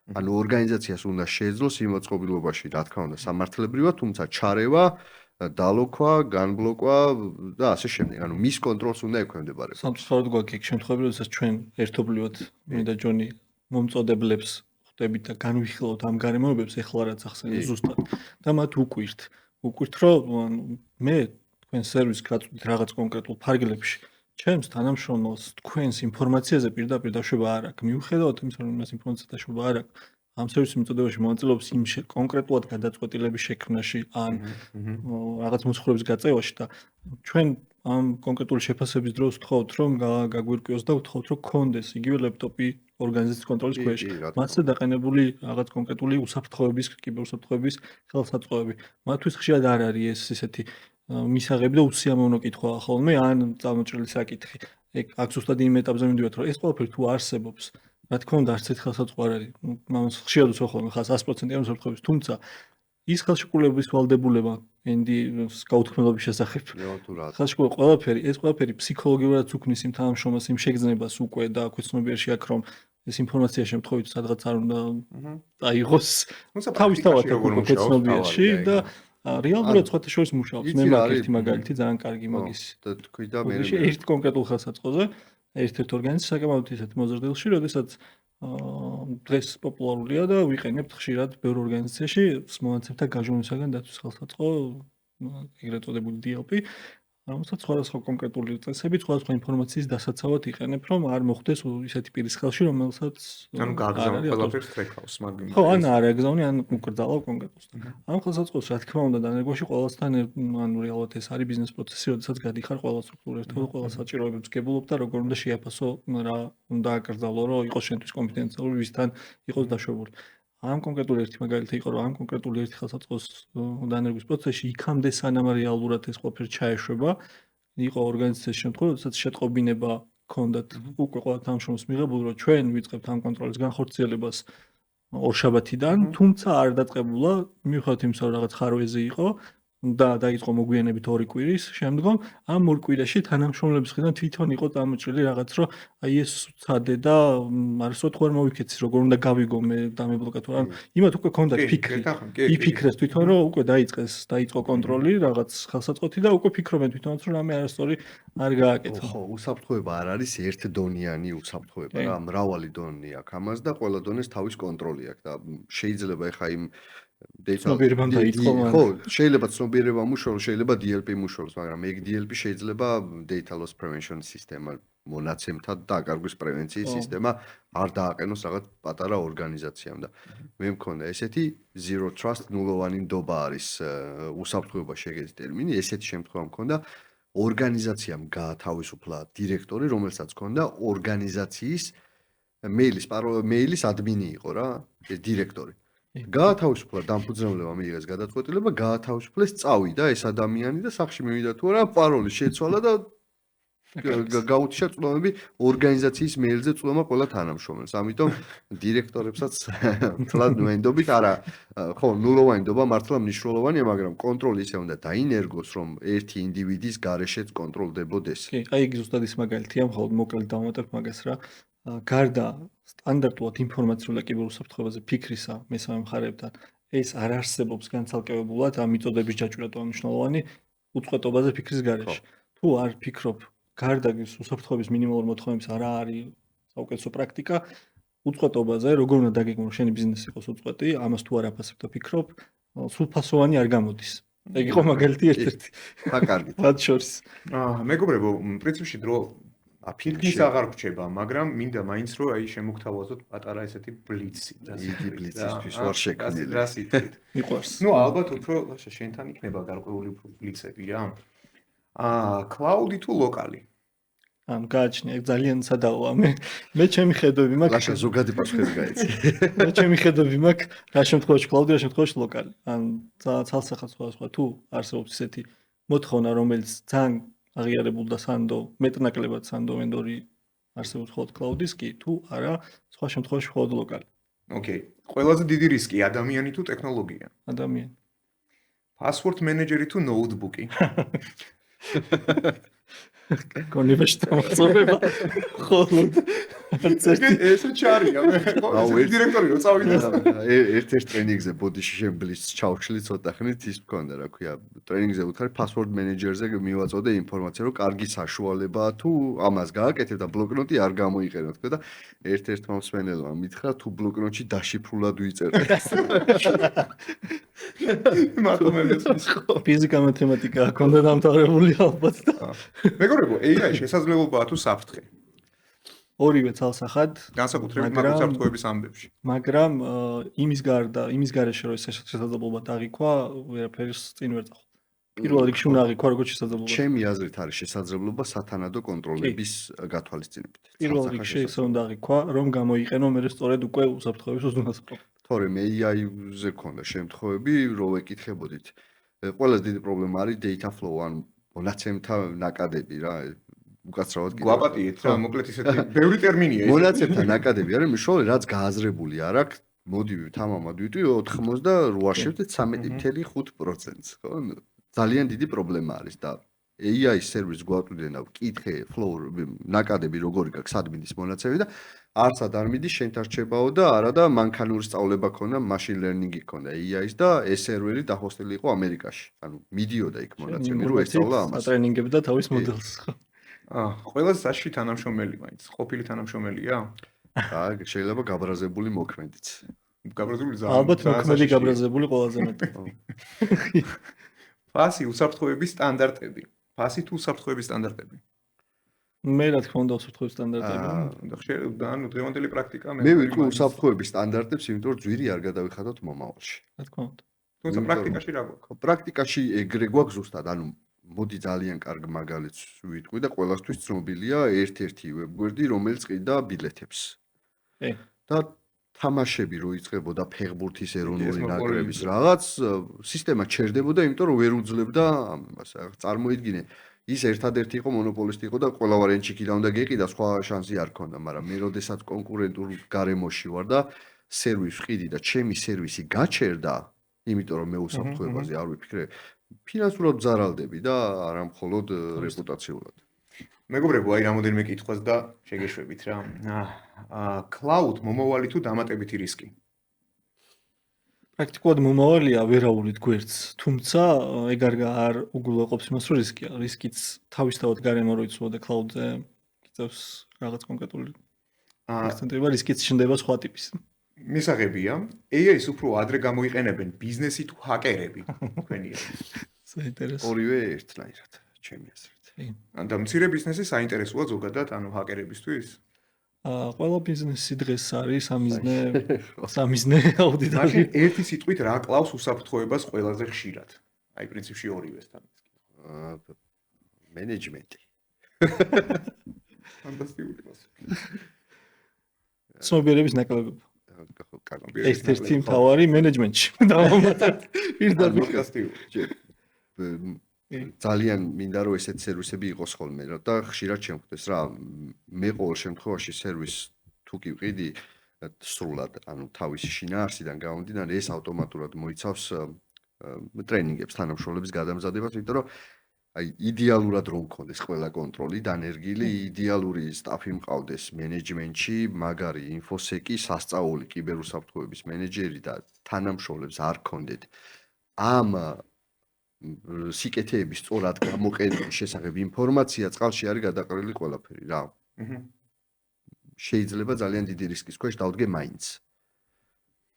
ანუ ორგანიზაციას უნდა შეეძლოს იმ მოწყობილობაში, რა თქმა უნდა, სამართლებრივად, თუმცა ჩარევა დალოქვა, განბლოკვა და ასე შემდეგ. ანუ მის კონტროლს უნდა ექვემდებარება. სამწუხაროდ გვაქვს ეგ შემთხვევები, როდესაც ჩვენ ერთობლივად მე და ჯონი მომწოდებლებს ხვდებით და განვიხილავთ ამ გარემოებებს, ეხლა რაც ახსენე ზუსტად და მათ უკვირთ, რომ მე თქვენ სერვისს გაწვდით რაღაც კონკრეტულ ფარგლებში, ჩემს თანამშრომელს თქვენს ინფორმაციაზე პირდაპირ დაშვება არ აქვს. მიუხედავად იმისა, რომ მას ინფორმაცია დაშვება არ აქვს, ამ სერვისის მიმწოდებაში მონაწილეობს იმ კონკრეტულად გადაწყვეტილების შექმნაში ან რაღაც მოსახლეობის გაწევაში და ჩვენ ამ კონკრეტული შეფასების დროს ვთხოვთ, რომ გაგვირკვიოს და ვთხოვთ, რომ გქონდეს იგივე ლეპტოპი ორგანიზაციის კონტროლის ქვეშ. მასზე დაყენებული რაღაც კონკრეტული უსაფრთხოების, კიბერუსაფრთხოების ხელსაწყოები. მათთვის ხშირად არ არის ეს ესეთი მისაღები და უსიამოვნო კითხვაა ხოლმე, ან წამოჭრილი საკითხი. ეგ აქ ზუსტად იმ ეტაპზე მივდივართ, რომ ეს ყველაფერი თუ არსებობს, რა თქმა უნდა, არც ერთ ხელსაწყო არ არის. მას ხშირად ვცხოვრ ხოლმე, ხა 100%-იანი უსაფრთხოების, თუმცა ის ხელშეკრულების ვალდებულება ენდის გაუთქმელობის შესახებ. ხელშეკრულება ეს ყველაფერი ფსიქოლოგიურად უქმნის იმ თანამშრომელს იმ შეგრძნებას უკვე და ქვეცნობიერში აქ რომ ეს ინფორმაცია შემთხვევით სადღაც არ უნდა აიღოს თუმცა თავისთავად პრაქტიკაში როგორ უკვე მუშაობს, ცნობიერში თავარია, და იგივე. რეალურად სხვათა შორის მუშაობს. მე იცი რა მაგ არის? ერთი მაგალითი ძალიან კარგი ხო, მაგის. და თქვი და მე გუგლში ერთ კონკრეტულ ხელსაწყოზე, ერთ-ერთ ორგანიზაციაში საკმაოდ ისეთ მოზრდილში, როდესაც დღეს პოპულარულია და ვიყენებთ ხშირად ბევრ ორგანიზაციაში მონაცემთა გაჟონვისაგან დაცვის ხელსაწყო, ეგრეთ წოდებული DLP, რომელსაც სხვადასხვა კონკრეტული წესებით, სხვადასხვა ინფორმაციის დასაცავად იყენებ, რომ არ მოხდეს ისეთი პირის ხელში, რომელსაც ანუ გააგზავნე ყველაფერს ტრეკავს მაგ ხო, ან არ აგზავნე, ან უკრძალავ კონკრეტულს. ამ ხელსაწყოს რა თქმა უნდა დანერგვაში ყველასთან ანუ რეალურად ეს არის ბიზნეს პროცესი, როდესაც გადიხარ ყველა სტრუქტურულ ერთობად, ყველა საჭიროებებს გებულობ და როგორ უნდა შეაფასო, რა უნდა აკრძალო, რომ იყოს შენთვის კონფიდენციალური, ვისთან იყოს დაშვებული. ამ კონკრეტული ერთი მაგალითი იყო, რომ ამ კონკრეტული ერთი ხელსაწყოს დანერგვის პროცესში იქამდე სანამ რეალურად ეს ყველაფერი ჩაეშვება, იყო ორგანიზაციის შემთხვევა, როდესაც შეტყობინება ჰქონდათ უკვე ყველა თანამშრომელს მიღებული, რომ ჩვენ ვიწყებთ ამ კონტროლის განხორციელებას ორშაბათიდან, თუმცა არ დაწყებულა, მიუხედავად იმისა, რომ რაღაც ხარვეზე იყო და დაიწყო მოგვიანებით 2 კვირის შემდგომ, ამ 2 კვირაში თანამშრომლების მხრიდან თვითონ იყო წამოჭრილი რაღაც, რომ აი ეს უცადე და არასდროს თუ არ მოვიქეცი, როგორ უნდა გავიგო მე დამებლოკა თუ არა. იმათ უკვე ჰქონდათ ფიქრი. იფიქრეს თვითონ, რომ უკვე დაიწყო კონტროლი რაღაც ხელსაწყოთი და უკვე ფიქრობენ თვითონაც, რომ რამე არასწორი არ გააკეთა. ხო, უსაფრთხოება არ არის ერთდონიანი უსაფრთხოება რა, მრავალი დონე აქვს ამას და ყველა დონეს თავის კონტროლი აქვს და შეიძლება ეხა იმ ცნობიერებამ დაიწყო, ხო, შეიძლება ცნობიერება მუშაობს, შეიძლება DLP მუშაობს, მაგრამ ეგ DLP შეიძლება data loss prevention სისტემა მონაცემთა დაკარგვის პრევენციის სისტემა არ დააყენოს რაღაც პატარა ორგანიზაციამ და მე მქონდა ესეთი zero trust ნულოვანი ნდობა არის უსაფრთხოება შეგეძ ტერმინი, ესეთი შემთხვევა მქონდა ორგანიზაციამ გაათავისუფლა დირექტორი, რომელსაც ჰქონდა ორგანიზაციის მეილის ადმინი იყო რა, ეს დირექტორი. გაათავისუფლა დამფუძნებელმა მიიღეს გადაწყვეტილება, გაათავისუფლეს წავიდა ეს ადამიანი და სახში მივიდა თუ არა, პაროლი შეცვალა და გაუთიშა წვდომები ორგანიზაციის მეილზე წვდომა ყველა თანამშრომელს. ამიტომ დირექტორებსაც მთლად ნუენდობით არა, ხო, ნულოვანი ნდობა მართლა მნიშვნელოვანია, მაგრამ კონტროლი ისე უნდა დაინერგოს, რომ ერთი ინდივიდის გარეშეც კონტროლდებოდეს. კი, აი იგი ზუსტად ის მაგალითია, მხოლოდ მოკლედ დავამატებ მაგას რა. გარდა სტანდარტულად ინფორმაციულ და კიბერუსაფრთხოებაზე ფიქრისა მესამე მხარეებთან, ეს არ არსებობს განცალკევებულად ამ მიწოდების ჯაჭვირა და მნიშვნელოვანი უწყვეტობაზე ფიქრის გარეშე. თუ არ ფიქრობ გარდა უსაფრთხოების მინიმალურ მოთხოვნების არა არის საუკეთესო პრაქტიკა უწყვეტობაზე, როგორ უნდა დაგეგმო შენი ბიზნესი იყოს უწყვეტი, ამას თუ არ აფასებ და ფიქრობ, სულფასოვანი არ გამოდის. ეგ იყო მაგალითი ერთ-ერთი. აკარგით. მათ შორის. მეგობრებო, პრინციპში დრო ფიქრის აღარ გრჩება, მაგრამ მინდა მაინც რომ აი შემოგთავაზოთ პატარა ესეთი ბლიცი. იგი ბლიცისთვის ვარ შექმნილი. რა სიტყვით. მიყვარს. ნუ ალბათ უფრო შენთან იქნება გარკვეული ბლიცები რა. კლაუდი თუ ლოკალი? გააჩნია, ძალიან სადაოა მე ჩემი ხედვები მაქვს. ლაშა ზოგადი პასუხები გაიცი. მე ჩემი ხედვები მაქვს, რა შემთხვევაში კლაუდი, რა შემთხვევაში ლოკალი. ან ცალსახად სხვა თუ არსებობს ესეთი მოთხოვნა, რომელიც ძალიან აღიარებულ და სანდო, მეტნაკლებად სანდო ვენდორი არსებობს მხოლოდ კლაუდის კი, თუ არა, სხვა შემთხვევაში მხოლოდ ლოკალი. ოკეი. ყველაზე დიდი რისკი ადამიანი თუ ტექნოლოგია? ადამიანი. Password manager თუ notebook-ი? კონებაში დამოწმება ხოლოდ ესე ჩარია მე ხო დირექტორი რო წავიდა ერთ-ერთ ტრენინგზე ბოდიში შემბლის ჩავშლი ცოტა ხნით ის მქონდა რა ქვია ტრენინგზე უთხარი password manager-ზე მივაწოდე ინფორმაცია რომ კარგი საშუალებაა თუ ამას გააკეთებ და ბლოკნოტი არ გამოიყენო თქვა და ერთ-ერთმა მსმენელმა მითხრა თუ ბლოკნოტში დაშიფრულად ვიწერე მარტო მე მეცის ფიზიკა მათემატიკა ჰქონდა დამთავრებული ალბათ და მეგობრებო AI შესაძლებელობაა თუ საფრთხე ორივე ცალსახად განსაკუთრებით მაგუსაფრთხოების ამბებში მაგრამ იმის გარეშე რომ ეს შესაძლებლობა დაღიქვა ვერაფერს წინ ვერ წახვალ პირველ რიგში უნდა აღიქვა როგორც შესაძლებლობა ჩემი აზრით არის შესაძლებლობა სათანადო კონტროლების გათვალისწინებით პირველ რიგში ეს უნდა აღიქვა რომ გამოიყენო მე სწორედ უკვე უსაფრთხოების უზრუნველყოფა თორემ AI-ზე ქონდა შემთხვევები რომ ეკითხებოდით ყველაზე დიდი პრობლემა არის data flow ან მონაცემთა ნაკადები რა უკაცრავად გვაპატიეთ რა მოკლედ ისეთი ბევრი ტერმინია ეს მონაცემთა ნაკადები არის მშოვლე რაც გააზრებული არ აქვს მოდი თამამად ვიტყვი 88-ში 13.5%-ს ხო ძალიან დიდი პრობლემა არის და AI სერვისს გვაწვდიან და ვკითხე flow ნაკადები როგორი გაქვს ადმინის მონაცემი და არცად არ მიდის შენთან რჩებაო და არა და მანქანური სწავლება ქონდა machine learning-ი ქონდა AI-ს და ეს სერვერი დახოსტილი იყო ამერიკაში. ანუ მიდიოდა იქ მონაცემი რომ ესწავლა ამას. ატრენინგებდა თავის მოდელს. ყველაზე საშიში თანამშრომელი მაინც ყოფილი თანამშრომელია? შეიძლება გაბრაზებული მოქმედიც. გაბრაზებული ალბათ მოქმედი გაბრაზებული ყველაზე მეტი. ფასი უსაფრთხოების სტანდარტები. ფასი თუ უსაფრთხოების სტანდარტები? მე რა თქმა უნდა უსაფრთხოების სტანდარტები. და ანუ დღევანდელი პრაქტიკა მე ვიტყვი უსაფრთხოების სტანდარტებს, იმიტომ რომ ძვირი არ გადავიხადოთ მომავალში. რა თქმა უნდა. თუმცა პრაქტიკაში რა გვაქვს? პრაქტიკაში ეგრე გვაქვს ზუსტად, ანუ მოდი ძალიან კარგ მაგალითს ვიტყვი და ყველასთვის ცნობილია ერთ-ერთი ვებგვერდი, რომელიც ყიდა ბილეთებს. და თამაშები რო იწყებოდა ფეხბურთის ეროვნული ნაკრების რაღაც, სისტემა ჩერდებოდა, იმიტომ რომ ვერ უძლებდა ამას. წარმოიდგინე, ის ერთადერთი იყო მონოპოლისტი იყო და ყველა ვარიანტი კიდე უნდა გეყიდა, სხვა შანსი არ ქონდა, მაგრამ მე როდესაც კონკურენტულ გარემოში ვარ და სერვისს ვყიდი და ჩემი სერვისი გაჩერდა, იმიტომ რომ მე უსაფრთხოებაზე არ ვიფიქრე, ფინანსურად ვძარალდები და არა მხოლოდ რეპუტაციულად. მეგობრებო, აი რამოდენიმე კითხვას და შეგეშვებით რა. Cloud მომავალი თუ დამატებითი რისკი? პრაქტიკულად მომავალია ვერაულით გვერდს, თუმცა ეგ არ უგულოყოფს იმას, რომ რისკია. რისკიც თავისთავად გარემო რო იცვლოდა cloud-ზე, გიწევს რაღაც კონკრეტული акцентება, რისკიც ჩნდება სხვა ტიპის. მისაღებია, AI-ს უფრო ადრე გამოიყენებენ ბიზნესი თუ ჰაკერები, თქვენია. საინტერესო. ორივე ერთნაირად, ჩემი აზრით. და მცირე ბიზნესი საინტერესოა ზოგადად, ანუ ჰაკერებისთვის? ყველა ბიზნესი დღეს არის სამიზნე აუდიტორია. მაშინ ერთი სიტყვით რა კლავს უსაფრთხოებას ყველაზე ხშირად? აი პრინციპში ორივესთან. მენეჯმენტი. ფანტასტიკური მასე. ცნობიერების ნაკლებობა. ერთ-ერთი მთავარი მენეჯმენტში. დავამატებთ პირდაპირ. ფანტასტიკური. ძალიან მინდა რომ ესეთ სერვისები იყოს ხოლმე და ხშირად შემხვდეს რა მე ყოველ შემთხვევაში სერვისს თუ კი ვყიდი სრულად ანუ თავისი შინაარსიდან გამომდინარე ეს ავტომატურად მოიცავს ტრენინგებს თანამშრომლების გადამზადებას იმიტომ რომ აი იდეალურად რომ მქონდეს ყველა კონტროლი დანერგილი იდეალური სტაფი მყავდეს მენეჯმენტში მაგარი ინფოსეკი სასწაული კიბერუსაფრთხოების მენეჯერი და თანამშრომლებს არ ქონდეთ ამ სიკეთეების სწორად გამოყენების შესახებ ინფორმაცია წყალში არის გადაყრილი ყველაფერი რა. შეიძლება ძალიან დიდი რისკის ქვეშ დავდგე მაინც.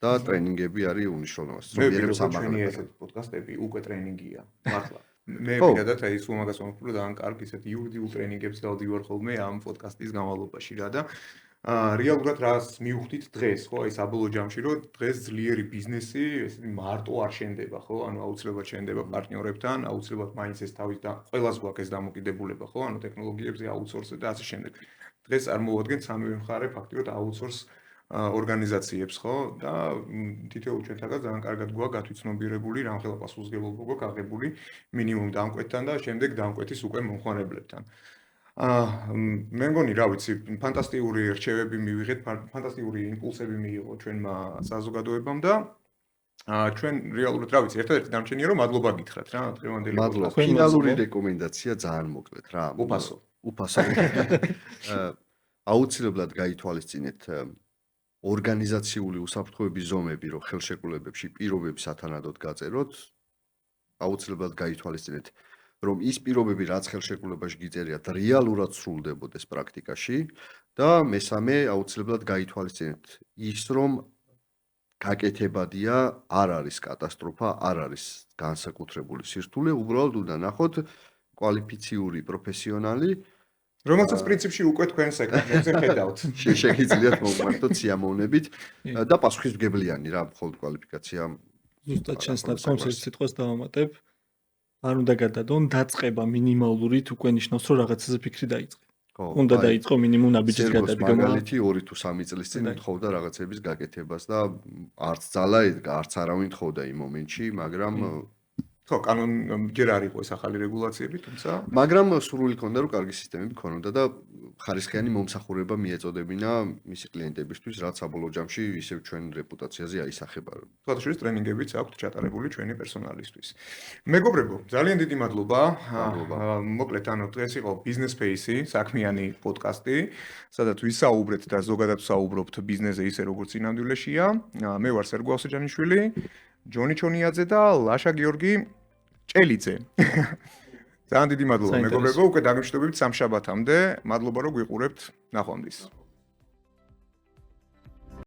და ტრენინგები არის უნიშნულოვანი. ზოგიერებს ამაღლებს ესეთ პოდკასტები უკვე ტრენინგია. მართლა. მე ვიდათ აი სულ მაგას ვამბობ და ან კარგი ესეთ იურიდიულ ტრენინგებს დავდივარ ხოლმე ამ პოდკასტის განმავლობაში რა და რეალურად რას მივხვდით დღეს, ხო, აი საბოლოო ჯამში, რომ დღეს ძლიერი ბიზნესი ესეთი მარტო არ შენდება, ხო? ანუ აუცილებლად შენდება პარტნიორებთან, აუცილებლად მაინც ეს თავის და ყველას გვაქვს ეს დამოკიდებულება, ხო? ანუ ტექნოლოგიებზე აუთსორსზე და ასე შემდეგ. დღეს წარმოვადგენ სამივე მხარე ფაქტიურად აუთსორს ორგანიზაციებს, ხო? და თითოეულ ჩვენთაგან ძალიან კარგად გვაქვს გათვითცნობიერებული, რამხელა პასუხისმგებლობა გვაქვს აღებული მინიმუმ დამკვეთთან და შემდეგ დამკვეთის უკვე მომხმარებლებთან. მე მგონი, რა ვიცი, ფანტასტიკური რჩევები მივიღეთ, ფანტასტიკური იმპულსები მიიღო ჩვენმა საზოგადოებამ და ჩვენ რეალურად, რა ვიცი, ერთადერთი დამჩენია რომ მადლობა გითხრათ რა, დღევანდელი პოდკასტის. ფინალური რეკომენდაცია ძალიან მოკლედ რა. უფასო. აუცილებლად გაითვალისწინეთ ორგანიზაციული უსაფრთხოების ზომები, რომ ხელშეკრულებებში პირობები სათანადოდ გაწეროთ, აუცილებლად გაითვალისწინეთ რომ ის პირობები რაც ხელშეკრულებაში გიწერიათ რეალურად სრულდებოდეს პრაქტიკაში და მესამე აუცილებლად გაითვალისწინეთ ის რომ გაკეთებადია არ არის კატასტროფა, არ არის განსაკუთრებული სირთულე, უბრალოდ უნდა ნახოთ კვალიფიციური პროფესიონალი რომელსაც პრინციპში უკვე თქვენ სექტორებზე ხედავთ. შეგიძლიათ მოვმართოთ სიამოვნებით და პასუხისმგებლიანი რა მხოლოდ კვალიფიკაცია. ზუსტად ჩვენს ნაცნობს ერთ სიტყვას დავამატებ. არ უნდა გადადონ დაწყება მინიმალური თუ უკვე ნიშნავს რომ რაღაცაზე ფიქრი დაიწყე. უნდა დაიწყო მინიმუმ ნაბიჯის გადადგმა. მაგალითი 2 თუ 3 წლის წინ თხოვდა რაღაცების გაკეთებას და არც ძალა არც არავინ თხოვდა იმ მომენტში, მაგრამ ხო, კანონ ჯერ არ იყო ეს ახალი რეგულაციები, თუმცა მაგრამ სრული ქონდა რომ კარგი სისტემები ქონოდა და ხარისხიანი მომსახურება მიეწოდებინა მისი კლიენტებისთვის, რაც საბოლოო ჯამში ისევ ჩვენ რეპუტაციაზე აისახება. სხვადასხვა ტრენინგებიც აქვთ ჩატარებული ჩვენი პერსონალისთვის. მეგობრებო, ძალიან დიდი მადლობა. მოკლედ, ანუ დღეს იყო Business Space-ი, საქმიანი პოდკასტი, სადაც ვისაუბრეთ და ზოგადად ვსაუბრობთ ბიზნესზე ისე როგორც ინამდვილეშია. მე ვარ სერგო ასოჯანიშვილი, ჯონი ჩონიაძე და ლაშა გიორგი ჭელიძე. ძალიან დიდი მადლობა მეგობრებო, უკვე დაგემშვიდობებით სამშაბათამდე. მადლობა რომ გვიყურებთ. ნახვამდის.